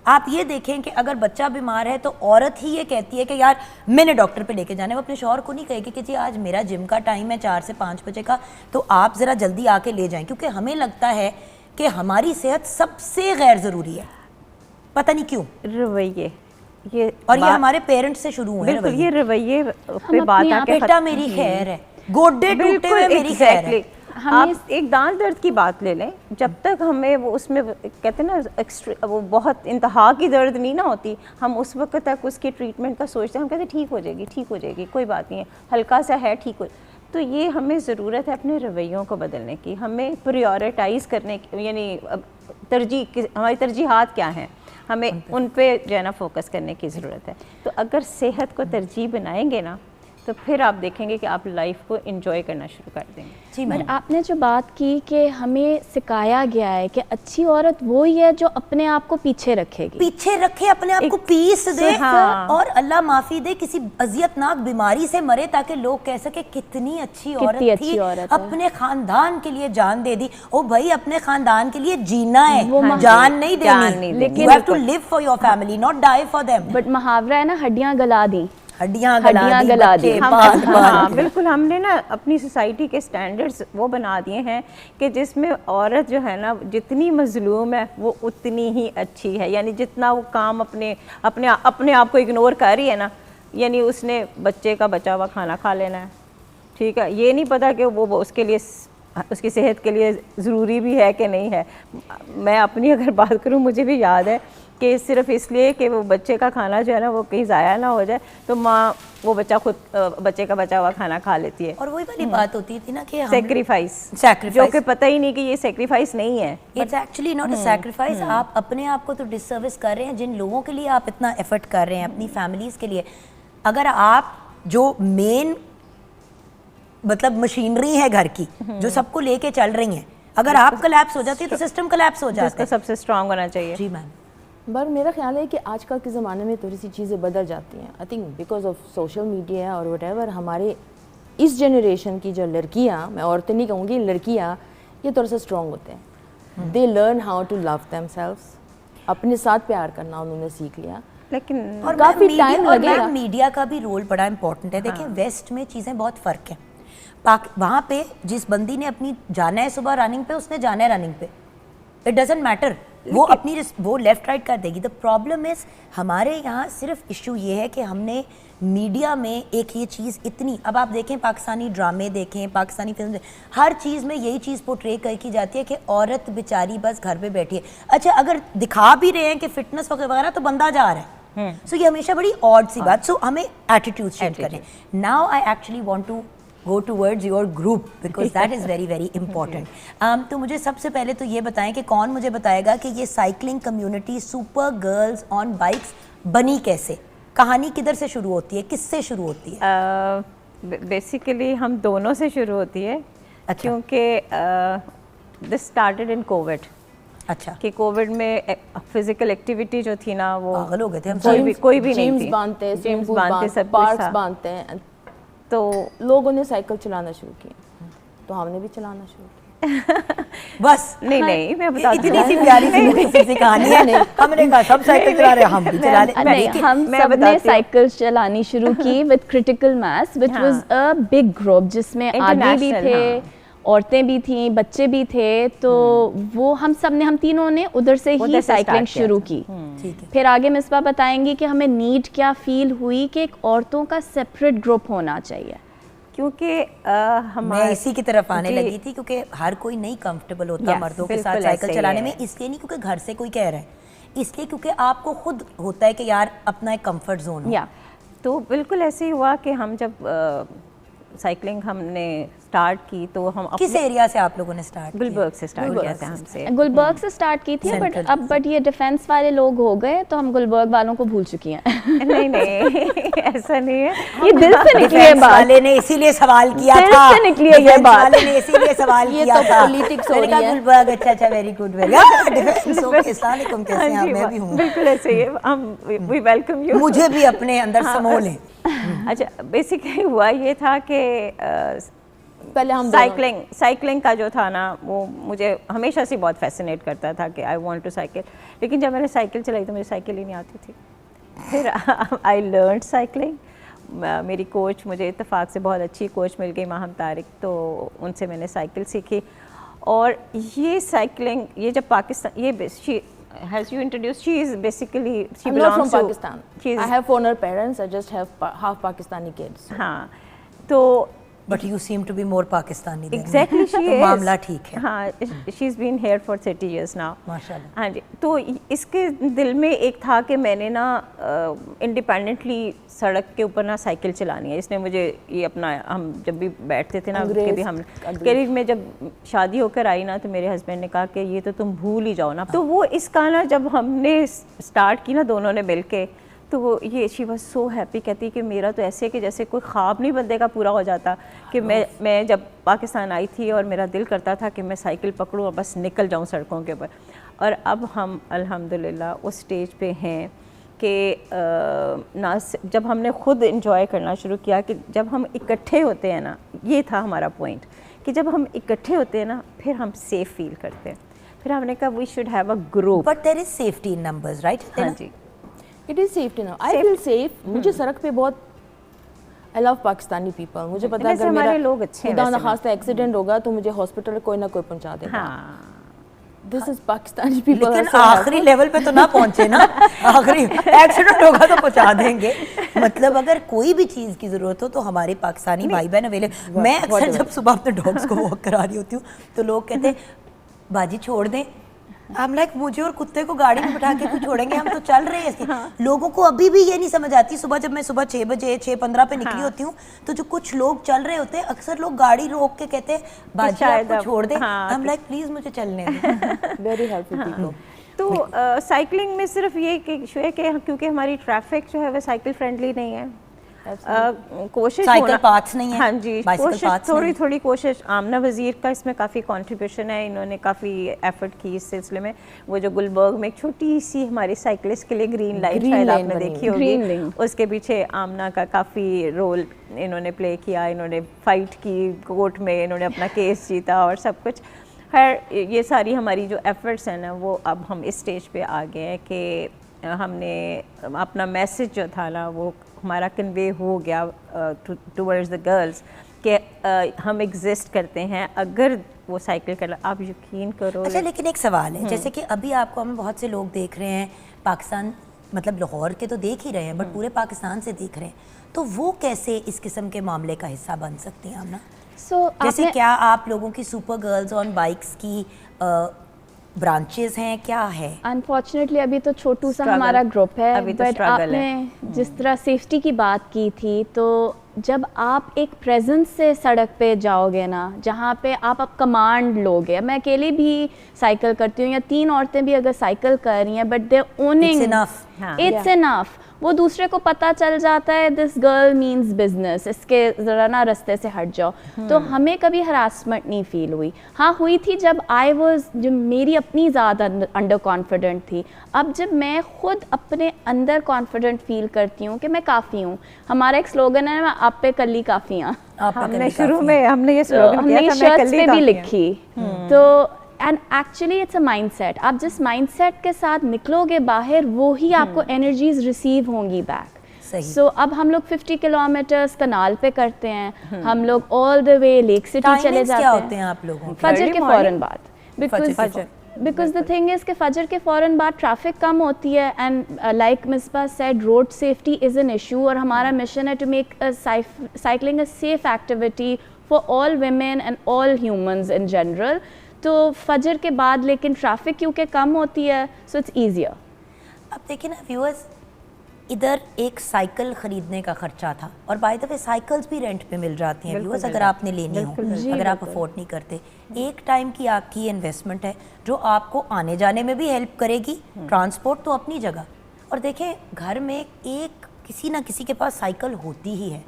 A: आप ये देखें कि अगर बच्चा बीमार है तो औरत ही ये कहती है कि यार मैंने डॉक्टर पे लेके जाना है। वो अपने शौहर को नहीं कहेगी कि जी आज मेरा जिम का टाइम है 4 से 5 बजे का, तो आप ज़रा जल्दी आके ले जाएं, क्योंकि हमें लगता है कि हमारी सेहत सबसे गैर ज़रूरी है। पता नहीं क्यों
H: रवैये
A: ये हमारे पेरेंट्स से शुरू हुए।
H: बिल्कुल, ये रवैये पे बात आके
A: बेटा मेरी खैर है, गोड्डे टूटे हुए मेरी खैर है।
H: आप एक दांत दर्द की बात ले लें, जब तक हमें वो उसमें कहते हैं ना वो बहुत इंतहा की दर्द नहीं ना होती, हम उस वक्त तक उसके ट्रीटमेंट का सोचते हैं, हम कहते हैं ठीक हो जाएगी कोई बात नहीं है, हल्का सा है ठीक हो। तो ये हमें ज़रूरत है अपने रवैयों को बदलने की, हमें प्रायोरिटाइज़ करने की, यानी हमारी तरजीहात क्या हैं, हमें उन पे जो है ना फोकस करने की ज़रूरत है। तो अगर सेहत को तरजीह बनाएंगे ना तो फिर आप देखेंगे कि आप लाइफ को एंजॉय करना शुरू कर देंगे।
F: जी, पर आपने जो बात की कि हमें सिखाया गया है कि अच्छी औरत वो ही है जो अपने आप को पीछे रखे, अपने आप को पीस दे,
A: और अल्लाह माफ़ी दे किसी अजियतनाक बीमारी से मरे, ताकि लोग कह सके कितनी अच्छी औरत थी, अपने खानदान के लिए जान दे दी। ओ भाई, अपने खानदान के लिए जीना है, जान नहीं देनी, लेकिन you have to live for your family, not die for them।
F: But मुहावरा है ना, हड्डियां गला दी,
A: हड्डियां गला दी।
H: हाँ, बिल्कुल, हमने ना अपनी सोसाइटी के स्टैंडर्ड्स वो बना दिए हैं कि जिसमें औरत जो है ना जितनी मजलूम है वो उतनी ही अच्छी है। यानी जितना वो काम अपने आप को इग्नोर कर रही है ना, यानी उसने बच्चे का बचा हुआ खाना खा लेना है, ठीक है, ये नहीं पता कि वो उसके लिए उसकी सेहत के लिए ज़रूरी भी है कि नहीं है। मैं अपनी अगर बात करूँ, मुझे भी याद है कि सिर्फ इसलिए कि वो बच्चे का खाना जो है ना वो कहीं ज़ाया ना हो जाए, तो माँ वो बच्चे का बचा हुआ खाना खा लेती है।
A: और वही वाली बात होती थी ना कि
H: सेक्रीफाइस, जो कि पता ही नहीं कि ये सेक्रीफाइस नहीं है,
A: it's actually not a sacrifice. आप अपने आप को तो डिसर्विस कर रहे हैं, जिन लोगों के लिए आप इतना एफर्ट कर रहे हैं अपनी फैमिलीज़ के लिए। अगर आप जो मेन मतलब मशीनरी है घर की, जो सबको लेके चल रही हैं, अगर आप कोलैप्स हो जाती है तो सिस्टम कोलैप्स हो जाता
H: जिसको
A: है।
H: सबसे स्ट्रांग होना चाहिए।
A: जी मैम।
G: पर मेरा ख्याल है कि आजकल के ज़माने में थोड़ी सी चीज़ें बदल जाती हैं। I think because of social media और वटेवर, हमारे इस जनरेशन की जो लड़कियाँ, मैं औरतें नहीं कहूँगी, लड़कियाँ ये थोड़ा सा स्ट्रॉन्ग होते हैं। They learn how to love themselves, अपने साथ प्यार करना उन्होंने सीख लिया।
H: लेकिन
A: और
G: काफी
A: मैम,
G: टाइम
A: और
G: लगेगा।
A: मैम, मीडिया का भी रोल बड़ा इंपॉर्टेंट है। देखिए वेस्ट में चीज़ें बहुत फ़र्क है। वहाँ पे जिस बंदी ने अपनी जाना है सुबह रनिंग पे, उसने जाना है रनिंग पे, इट डजेंट मैटर, वो अपनी वो लेफ्ट राइट कर देगी। द प्रॉब्लम इज हमारे यहाँ सिर्फ इशू ये है कि हमने मीडिया में एक ये चीज़ इतनी, अब आप देखें पाकिस्तानी ड्रामे देखें, पाकिस्तानी फिल्म देखें, हर चीज़ में यही चीज़ पोर्ट्रे की जाती है कि औरत बेचारी बस घर पे बैठी है। अच्छा, अगर दिखा भी रहे हैं कि फिटनेस वगैरह तो बंदा जा रहा है। सो ये हमेशा बड़ी ऑड सी बात। सो हमें एटीट्यूड चेंज करें। Now I actually want to go towards your group because that is very very important. तो मुझे सबसे पहले तो ये बताएं कि कौन मुझे बताएगा कि ये cycling community super girls on bikes बनी कैसे, कहानी किधर से शुरू होती है, किससे शुरू होती है?
H: बेसिकली हम दोनों से शुरू होती है।
A: अच्छा।
H: क्योंकि दिस स्टार्टेड इन कोविड।
A: अच्छा,
H: कि कोविड में फिजिकल एक्टिविटी जो थी ना वो
A: पागल हो गए थे हम
H: कोई भी नहीं
G: जिम्स
H: थी।
G: बांधते हैं,
H: जिम्स बांधते, सब कुछ
G: पार्क्स
H: था।
G: बांधते हैं,
H: तो
G: लोगों ने साइकिल चलाना शुरू किया, तो हमने भी चलाना शुरू किया।
A: बस
H: नहीं मैं बताती
A: इतनी
H: हूँ।
A: सी प्यारी सी मोटी सी कहानी है। हमने कहा सब साइकिल चला रहे, हम भी चला ले।
F: नहीं, हम
H: मैं
F: सबने
H: बताती हूँ।
F: साइकिल चलानी शुरू की विद क्रिटिकल मास व्हिच
H: हाँ।
F: वाज अ बिग ग्रुप, जिसमें आगे भी
H: International,
F: थे,
H: हाँ।
F: औरतें भी थीं, बच्चे भी थे। तो वो हम तीनों ने उधर से
H: उधर
F: ही
H: से
F: साइकिलिंग
H: start किया
F: शुरू
H: था।
F: की।
A: ठीक है।
F: फिर आगे मिसबा बताएंगी कि हमें नीड क्या फील हुई कि एक औरतों का सेपरेट ग्रुप होना चाहिए।
H: क्योंकि
A: मैं
H: हमारे
A: इसी की तरफ आने
H: जी।
A: लगी थी क्योंकि हर कोई नहीं कंफर्टेबल होता
H: Yes,
A: मर्दों के
H: बिल्कुल
A: साथ साइकिल
H: ऐसे ही
A: चलाने
H: है।
A: में, इसलिए नहीं क्योंकि घर से कोई कह रहा है, इसलिए क्योंकि आपको खुद होता है कि यार अपना एक कंफर्ट जोन हो।
H: या तो बिल्कुल ऐसे ही हुआ कि हम जब साइकिलिंग हमने स्टार्ट की तो हम
A: किस एरिया से आप लोगों ने स्टार्ट किया?
H: गुलबर्ग से स्टार्ट किया था हमसे।
F: गुलबर्ग से स्टार्ट की थी, बट ये डिफेंस वाले लोग हो गए तो हम गुलबर्ग वालों को भूल चुकी हैं।
H: नहीं ऐसा नहीं है।
F: ये दिल से निकली है
A: डिफेंस
F: बात।
A: वाले ने इसीलिए सवाल किया
F: दिल
A: था।
F: से निकली है ये
A: डिफेंस
F: बात।
A: वाले ने इसीलिए सवाल
G: ये
A: किया
G: तो
A: था।
G: politics हो
A: मैंने कहा
G: रही है।
A: गुलबर्ग, अच्छा very good very defence. Okay, अस्सलाम वालेकुम, कैसे हैं
H: हाँ
A: आप?
H: जी,
A: मैं भी हूँ।
H: बिल्कुल ऐसे ही है। हम वी वेलकम यू।
A: मुझे भी अपने अंदर समो लें।
H: अच्छा, बेसिकली हुआ ये था कि
G: पहले हम
H: साइकिलिंग का जो था ना वो मुझे हमेशा से बहुत फैसिनेट करता था कि आई वांट टू साइकिल। लेकिन जब मैंने साइकिल चलाई तो मुझे साइकिल ही नहीं आती थी। फिर आई लर्न साइकिलिंग। मेरी कोच, मुझे इत्तेफाक से बहुत अच्छी कोच मिल गई, माहम तारिक, तो उनसे मैंने साइकिल सीखी। और ये साइकिलिंग, ये जब पाकिस्तान, ये has you introduced, she is basically, she
G: I'm not
H: belongs
G: from
H: to
G: Pakistan.
H: she's,
G: I have foreigner parents. I just have half Pakistani kids.
H: हाँ, तो
A: but you seem to be more Pakistani.
H: Exactly she
A: तो
H: is,
A: मामला ठीक है।
H: हाँ, she is been here for 30 years now.
A: माशाल्लाह।
H: हाँ जी, तो इसके दिल में एक था कि मैंने ना इंडिपेंडेंटली सड़क के ऊपर ना साइकिल चलानी है। इसने मुझे ये अपना, हम जब भी बैठते थे ना कि भी हम करीब में जब शादी होकर आई ना तो मेरे हस्बैंड ने कहा कि ये तो तुम भूल ही जाओ ना। तो वो इसका ना जब हमने स्टार्ट की ना दोनों ने मिल के, तो वो ये शी वॉज सो हैप्पी, कहती कि मेरा तो ऐसे कि जैसे कोई ख्वाब नहीं बंदे का पूरा हो जाता कि मैं जब पाकिस्तान आई थी और मेरा दिल करता था कि मैं साइकिल पकड़ूँ और बस निकल जाऊँ सड़कों के ऊपर। और अब हम अल्हम्दुलिल्लाह उस स्टेज पे हैं कि ना जब हमने खुद इंजॉय करना शुरू किया कि जब हम इकट्ठे होते हैं ना, ये था हमारा पॉइंट कि जब हम इकट्ठे होते हैं ना फिर हम सेफ़ फील करते हैं। फिर हमने कहा we should have a group.
A: But there is safety in numbers, right?
H: हाँ जी,
G: It is safety now. I feel safe. मुझे सड़क पे बहुत, I love पाकिस्तानी people. मुझे पता है
H: वैसे
G: अगर
H: हमारे
G: मेरा
H: लोग अच्छे हैं
G: खुदा
H: वैसे
G: न खास्ता एक्सीडेंट होगा तो मुझे हॉस्पिटल कोई ना कोई पहुंचा देगा।
H: हाँ,
G: This is पाकिस्तानी people.
A: लेकिन आखिरी लेवल पे तो ना पहुंचे ना। आखिरी एक्सीडेंट होगा तो पहुंचा देंगे। मतलब अगर कोई भी चीज़ की ज़रूरत हो तो हमारे पाकिस्तानी भाई बहन अवेलेबल। मैं अक्सर जब सुबह अपने डॉग्स को वॉक करा रही होती हूँ तो लोग कहते हैं बाजी छोड़ दें। हम लाइक मुझे और कुत्ते को गाड़ी में बिठा के क्यों छोड़ेंगे, हम तो चल रहे हैं इसके। लोगों को अभी भी ये नहीं समझ आती। सुबह जब मैं सुबह 6 बजे 6:15 पे निकली होती हूँ तो जो कुछ लोग चल रहे होते हैं अक्सर लोग गाड़ी रोक के कहते हैं बाजी आपको छोड़ दे। हम लाइक प्लीज मुझे चलने दो।
G: Very helpful people.
H: तो साइकिलिंग में सिर्फ ये कि इशू है कि क्योंकि हमारी ट्रैफिक जो है वो साइकिल फ्रेंडली नहीं है कोशिश
A: साइकिल पाथ्स नहीं है,
H: हाँ जी,
A: bicycle
H: कोशिश
A: paths
H: थोड़ी
A: नहीं।
H: थोड़ी कोशिश। आमना वज़ीर का इसमें काफ़ी कंट्रीब्यूशन है, इन्होंने काफ़ी एफर्ट की इस सिलसिले में। वो जो गुलबर्ग में एक छोटी सी हमारी साइकिलिस्ट के लिए ग्रीन लाइन
G: Green
H: शायद
G: line
H: आपने
G: बनी
H: देखी
G: हुई।
H: होगी,
F: Green lane।
H: उसके पीछे आमना का काफ़ी रोल इन्होंने प्ले किया। इन्होंने फाइट की कोर्ट में, इन्होंने अपना केस जीता और सब कुछ। खैर ये सारी हमारी जो एफर्ट्स हैं ना, वो अब हम इस स्टेज पे आ गए हैं कि हमने अपना मैसेज जो था ना वो हमारा कन्वे हो गया टुवर्ड्स द गर्ल्स कि हम एग्जिस्ट करते हैं अगर वो साइकिल कर। आप यकीन करो।
A: अच्छा, लेकिन एक सवाल है, जैसे कि अभी आपको हम बहुत से लोग देख रहे हैं पाकिस्तान, मतलब लाहौर के तो देख ही रहे हैं, बट पूरे पाकिस्तान से देख रहे हैं, तो वो कैसे इस किस्म के मामले का हिस्सा बन सकती हैं आमना? जैसे क्या आप लोगों की सुपर गर्ल्स ऑन बाइक्स की ब्रांचेस हैं, क्या है?
F: अनफॉर्चुनेटली अभी तो छोटू सा
H: Struggle।
F: हमारा ग्रुप है,
H: अभी तो
F: बट
H: struggle है।
F: आपने जिस तरह सेफ्टी की बात की थी, तो जब आप एक प्रेजेंस से सड़क पे जाओगे ना, जहाँ पे आप कमांड लोगे, मैं अकेली भी साइकिल करती हूँ या 3 औरतें भी अगर साइकिल कर रही हैं, but they owning it's enough, वो दूसरे को पता चल जाता है दिस गर्ल मीन्स बिजनेस, इसके ज़रा ना रास्ते से हट जाओ। तो हमें कभी हरासमेंट नहीं फील हुई। हाँ हुई थी जब जब मेरी अपनी ज़्यादा अंडर कॉन्फिडेंट थी। अब जब मैं खुद अपने अंदर कॉन्फिडेंट फील करती हूँ कि मैं काफ़ी हूँ, हमारा एक स्लोगन है, मैं आप पे कल्ली काफ़ी हाँ,
H: हमने शुरू में हमने ये
F: तो
H: स्लोगन
F: हमने
H: किया था, मैं
F: शर्ट्स
H: कल
F: पे
H: ही
F: भी
H: काफ़ी
F: लिखी। तो and actually it's a mindset. आप जिस माइंडसेट के साथ निकलोगे बाहर, वो ही आपको एनर्जीज रिसीव होंगी बैक।
A: सही।
F: सो अब हम लोग 50 किलोमीटर्स कनाल पे करते हैं, हम लोग all the way lake city चले जाते
A: क्या होते हैं आप लोगों के?
F: फजर के फ़ौरन बाद,
A: फजर
F: बिकॉज द थिंग इज़ कि फजर के फ़ौरन बाद ट्रैफिक कम होती है, and like Misbah said, road safety is an issue, और हमारा मिशन है to make cycling a safe activity for all women and all humans in general. तो फजर के बाद लेकिन ट्रैफिक क्योंकि कम होती है, सो इट्स ईजियर।
A: अब देखिए ना व्यूअर्स, इधर एक साइकिल खरीदने का खर्चा था, और बाय द वे साइकिल्स भी रेंट पे मिल जाती हैं व्यूअर्स, अगर आपने लेनी हो, अगर आप अफोर्ड नहीं करते। एक टाइम की आपकी इन्वेस्टमेंट है जो आपको आने जाने में भी हेल्प करेगी, ट्रांसपोर्ट तो अपनी जगह। और देखें, घर में एक किसी ना किसी के पास साइकिल होती ही है।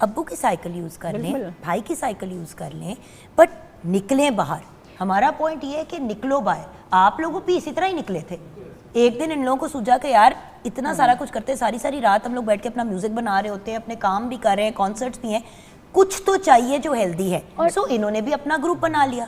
A: अब्बू की साइकिल यूज़ कर लें, भाई की साइकिल यूज़ कर लें, बट निकलें बाहर। हमारा पॉइंट ये है कि निकलो बाहर। आप लोगों भी इसी तरह ही निकले थे। एक दिन इन लोगों को सूझा कि यार इतना सारा कुछ करते हैं, सारी सारी रात हम लोग बैठ के अपना म्यूजिक बना रहे होते हैं, अपने काम भी कर रहे हैं, कॉन्सर्ट्स भी हैं, कुछ तो चाहिए जो हेल्दी है। सो इन्होंने भी अपना ग्रुप बना लिया।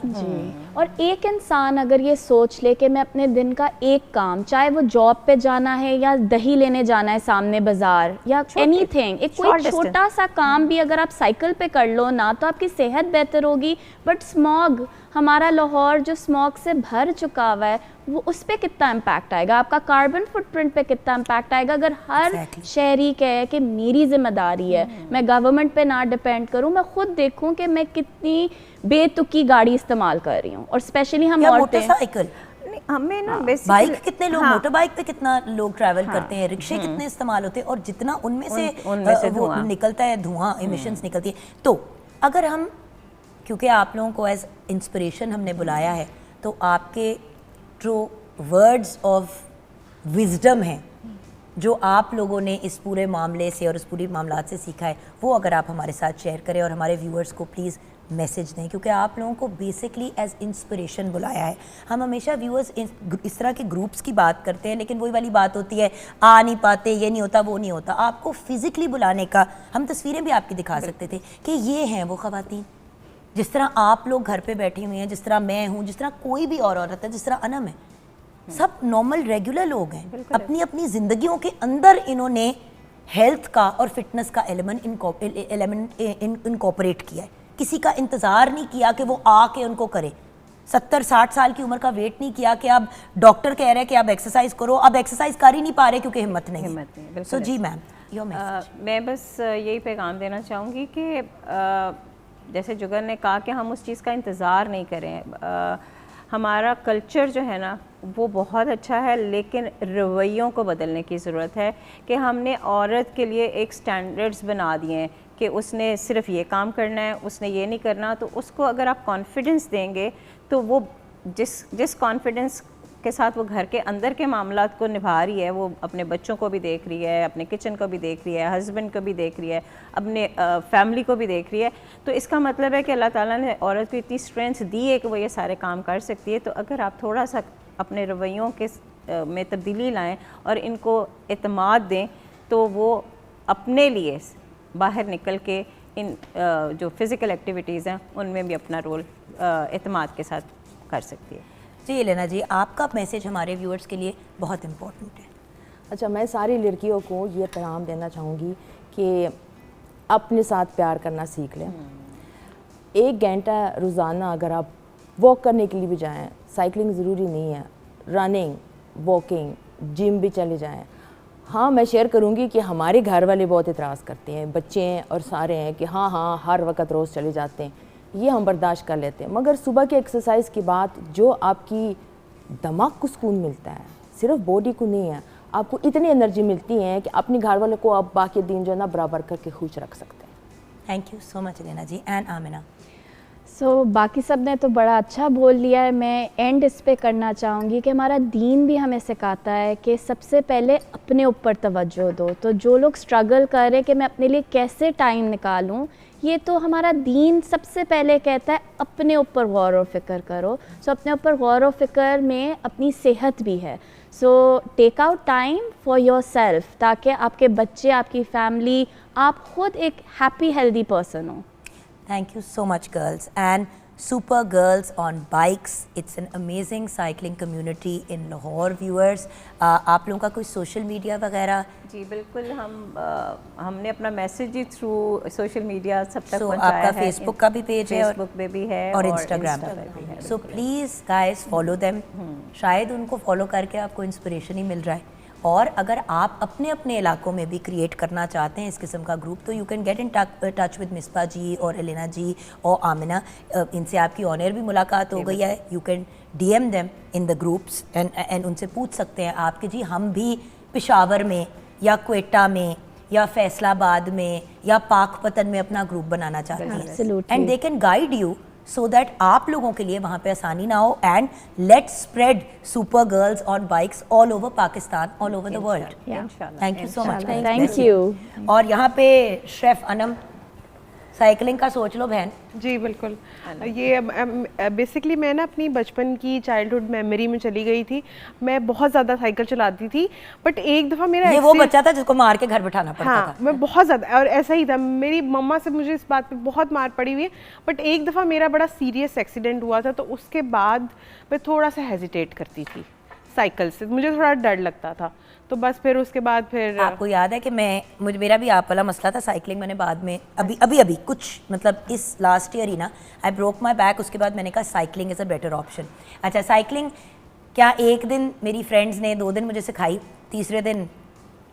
F: और एक इंसान अगर ये सोच ले कि मैं अपने दिन का एक काम, चाहे वो जॉब पे जाना है या दही लेने जाना है सामने बाजार या एनीथिंग, एक कोई छोटा सा काम भी अगर आप साइकिल पे कर लो ना, तो आपकी सेहत बेहतर होगी। बट स्मॉग, हमारा लाहौर जो स्मॉग से भर चुका हुआ है, वो उस पर कितना इम्पैक्ट आएगा, आपका कार्बन फुटप्रिंट पे कितना इम्पैक्ट आएगा अगर हर शहरी कहे कि मेरी जिम्मेदारी है, मैं गवर्नमेंट पे ना डिपेंड करूं, मैं खुद देखूं कि मैं कितनी बेतुकी गाड़ी इस्तेमाल कर रही हूं। और स्पेशली हम
A: मोटरसाइकिल,
H: हमें ना
A: बाइक कितने लोग, मोटर बाइक पे कितना लोग ट्रैवल करते हैं, रिक्शे कितने इस्तेमाल होते हैं, और जितना उनमें से वो निकलता है धुआं, एमिशंस निकलती है। तो अगर हम, क्योंकि आप लोगों को एज इंस्पिरेशन हमने बुलाया है, तो आपके जो वर्ड्स ऑफ विजडम हैं जो आप लोगों ने इस पूरे मामले से और इस पूरी मामलात से सीखा है, वो अगर आप हमारे साथ शेयर करें और हमारे व्यूअर्स को प्लीज़ मैसेज दें, क्योंकि आप लोगों को बेसिकली एज इंस्पिरेशन बुलाया है। हम हमेशा व्यूअर्स इस तरह के ग्रुप्स की बात करते हैं, लेकिन वही वाली बात होती है, आ नहीं पाते, ये नहीं होता, वो नहीं होता। आपको फिज़िकली बुलाने का, हम तस्वीरें भी आपकी दिखा सकते थे कि ये हैं वो ख़वातीन, जिस तरह आप लोग घर पे बैठी हुई हैं, जिस तरह मैं हूँ, जिस तरह कोई भी और औरत है, जिस तरह अनम है, सब नॉर्मल रेगुलर लोग हैं। अपनी अपनी ज़िंदगियों के अंदर इन्होंने हेल्थ का और फिटनेस का एलिमेंट इनकॉर्पोरेट किया है। किसी का इंतज़ार नहीं किया कि वो आके उनको करे। 70-60 साल की उम्र का वेट नहीं किया कि अब डॉक्टर कह रहे हैं कि आप एक्सरसाइज करो, अब एक्सरसाइज कर ही नहीं पा रहे क्योंकि हिम्मत नहीं है। सो जी मैम, योर मैसेज।
H: मैं बस यही पैगाम देना चाहूँगी कि जैसे जुगर ने कहा कि हम उस चीज़ का इंतज़ार नहीं करें। हमारा कल्चर जो है ना वो बहुत अच्छा है, लेकिन रवैयों को बदलने की ज़रूरत है कि हमने औरत के लिए एक स्टैंडर्ड्स बना दिए हैं कि उसने सिर्फ ये काम करना है, उसने ये नहीं करना। तो उसको अगर आप कॉन्फिडेंस देंगे तो वो जिस कॉन्फिडेंस के साथ वो घर के अंदर के मामलात को निभा रही है, वो अपने बच्चों को भी देख रही है, अपने किचन को भी देख रही है, हस्बैंड को भी देख रही है, अपने फैमिली को भी देख रही है, तो इसका मतलब है कि अल्लाह ताला ने औरत को इतनी स्ट्रेंथ दी है कि वो ये सारे काम कर सकती है। तो अगर आप थोड़ा सा अपने रवैयों के में तब्दीली लाएँ और इनको एतमाद दें, तो वो अपने लिए बाहर निकल के इन जो फ़िज़िकल एक्टिविटीज़ हैं उनमें भी अपना रोल एतमाद के साथ कर सकती है।
A: जी एलेना जी, आपका मैसेज हमारे व्यूअर्स के लिए बहुत इम्पोर्टेंट है।
G: अच्छा, मैं सारी लड़कियों को ये पैगाम देना चाहूँगी कि अपने साथ प्यार करना सीख लें। 1 घंटा रोज़ाना अगर आप वॉक करने के लिए भी जाएं, साइकिलिंग ज़रूरी नहीं है, रनिंग, वॉकिंग, जिम भी चले जाएं। हाँ, मैं शेयर करूँगी कि हमारे घर वाले बहुत इतराज़ करते हैं, बच्चे हैं और सारे हैं कि हाँ हर वक्त रोज़ चले जाते हैं, ये हम बर्दाश्त कर लेते हैं। मगर सुबह के एक्सरसाइज के बाद जो आपकी दिमाग को सुकून मिलता है, सिर्फ बॉडी को नहीं है, आपको इतनी एनर्जी मिलती है कि अपने घर वालों को आप बाकी दिन जो है ना बराबर करके खुश रख सकते हैं।
A: Thank you so much Elena ji. And Amina.
F: बाकी सब ने तो बड़ा अच्छा बोल लिया है। मैं एंड इस पे करना चाहूँगी कि हमारा दीन भी हमें सिखाता है कि सबसे पहले अपने ऊपर तवज्जो दो। तो जो लोग स्ट्रगल कर रहे हैं कि मैं अपने लिए कैसे टाइम निकालूं, ये तो हमारा दीन सबसे पहले कहता है अपने ऊपर गौर व फिक्र करो। अपने ऊपर गौर व फिक्र में अपनी सेहत भी है। Take out time for yourself, ताकि आपके बच्चे, आपकी फैमिली, आप खुद एक हैप्पी हेल्दी पर्सन हो।
A: Thank you so much, girls. And Super Girls on Bikes, it's an amazing cycling community in Lahore, viewers. आप लोगों का कोई सोशल मीडिया वगैरह?
H: जी बिल्कुल, हमने अपना मैसेज ही थ्रू सोशल मीडिया सब तक पहुंचाया है।
A: आपका फेसबुक का भी पेज है,
H: फेसबुक पे भी है
A: और इंस्टाग्राम पे भी है। So please guys follow them. शायद उनको फॉलो करके आपको इंस्पिरेशन ही मिल रहा है। और अगर आप अपने अपने इलाकों में भी क्रिएट करना चाहते हैं इस किस्म का ग्रुप, तो you can get in touch with Misba ji और एलेना जी और आमिना। इनसे आपकी ऑनर भी मुलाकात हो गई है। You can DM them in the groups and उनसे पूछ सकते हैं आप कि जी हम भी पेशावर में या क्वेटा में या फैसलाबाद में या पाकपतन में अपना ग्रुप बनाना चाहते हैं, and they can guide you so that आप लोगों के लिए वहाँ पे आसानी ना हो। And let's spread super girls on bikes all over Pakistan, all over the world. Thank you so much.
F: Thank you.
A: और यहाँ पे शेफ अनम, साइकिलिंग का सोच लो बहन।
B: जी बिल्कुल, ये बेसिकली मैं ना अपनी बचपन की चाइल्डहुड मेमोरी में चली गई थी। मैं बहुत ज़्यादा साइकिल चलाती थी, बट एक दफ़ा मेरा
A: ये वो बच्चा था जिसको मार के घर बिठाना पड़ता था।
B: मैं बहुत ज़्यादा, और ऐसा ही था, मेरी मम्मा से मुझे इस बात पे बहुत मार पड़ी हुई है। बट एक दफ़ा मेरा बड़ा सीरियस एक्सीडेंट हुआ था, तो उसके बाद मैं थोड़ा सा हेजिटेट करती थी साइकिल से, मुझे थोड़ा डर लगता था। तो बस फिर उसके बाद फिर
A: आपको याद है कि मेरा भी आप वाला मसला था। साइकिलिंग मैंने बाद में अभी कुछ मतलब इस लास्ट ईयर ही ना आई ब्रोक माई बैक, उसके बाद मैंने कहा cycling is a better option. अच्छा, साइकिलिंग क्या एक दिन मेरी फ्रेंड्स ने 2 दिन मुझे सिखाई, तीसरे दिन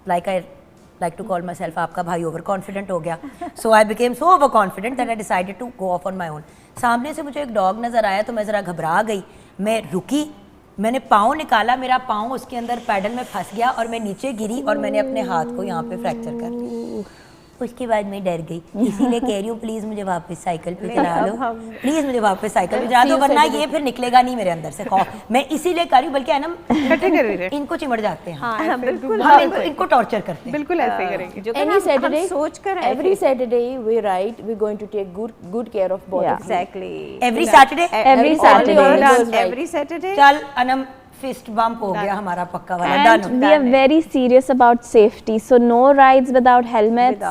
A: like to call myself आपका भाई ओवर कॉन्फिडेंट हो गया। So I became so overconfident that I decided to go off on my own. सामने से मुझे एक डॉग नज़र आया तो मैं ज़रा घबरा गई, मैं रुकी, मैंने पाँव निकाला, मेरा पाँव उसके अंदर पैडल में फंस गया और मैं नीचे गिरी और मैंने अपने हाथ को यहाँ पे फ्रैक्चर कर दिया। उसके बाद मैं डर गई, इसीलिए कह रही हूँ प्लीज़ मुझे वापस साइकिल पे चला लो, प्लीज़ मुझे वापस साइकिल पे चला दो, वरना ये फिर निकलेगा नहीं मेरे अंदर से खौफ। मैं इसीलिए कर रही हूँ, बल्कि अनम इनको चिमड़ जाते हैं।
B: हाँ, बिल्कुल,
A: हम इनको टॉर्चर करते हैं।
B: बिल्कुल ऐसे ही करेंगे।
G: Any Saturday, every Saturday we write, we're going to take good care of both.
H: Exactly.
A: Every Saturday?
H: Every Saturday.
A: चल अनम, फिस्ट बम्प हो गया हमारा पक्का वाला।
F: And we are very serious about safety, so no rides without helmets,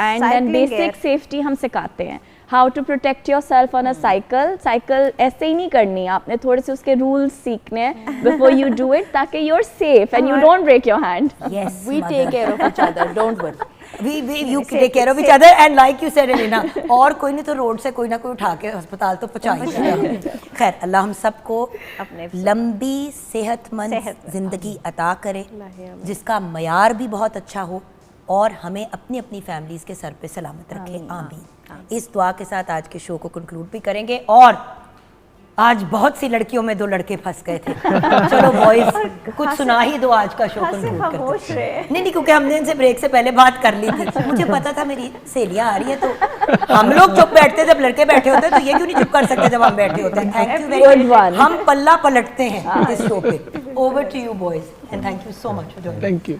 F: and then basic safety हम सिखाते हैं। How to protect yourself on a cycle. Cycle ऐसे ही नहीं करनी है, आपने थोड़े से उसके रूल्स सीखने हैं before you do it, ताकि you're safe and you don't break your hand.
A: Yes,
G: We take care of each other, don't worry.
A: You take care of each other, and like you said Elena, और कोई नहीं तो road से कोई ना कोई उठा के अस्पताल तो पहुंचा ही देगा। खैर, अल्लाह हम सबको लंबी सेहतमंद जिंदगी अता करे, जिसका मयार भी बहुत अच्छा हो और हमें अपनी अपनी फैमिलीज के सर पे सलामत रखे। आमीन। इस दुआ के साथ आज के शो को कंक्लूड भी करेंगे और आज बहुत सी लड़कियों में 2 लड़के फंस गए थे। चलो बॉयज कुछ सुना ही दो आज का शो कंक्लूड करते हैं। नहीं क्योंकि हमने इनसे ब्रेक से पहले बात कर ली थी, मुझे पता था मेरी सहेलियां आ रही है, तो हम लोग चुप बैठते जब लड़के बैठे होते हैं, तो ये क्यों नहीं चुप कर सकते जब हम बैठे होते हैं। थैंक यू वेरी मच, हम पल्ला पलटते हैं इस शो पे। Over to you boys and thank you so much for joining.
E: Thank you.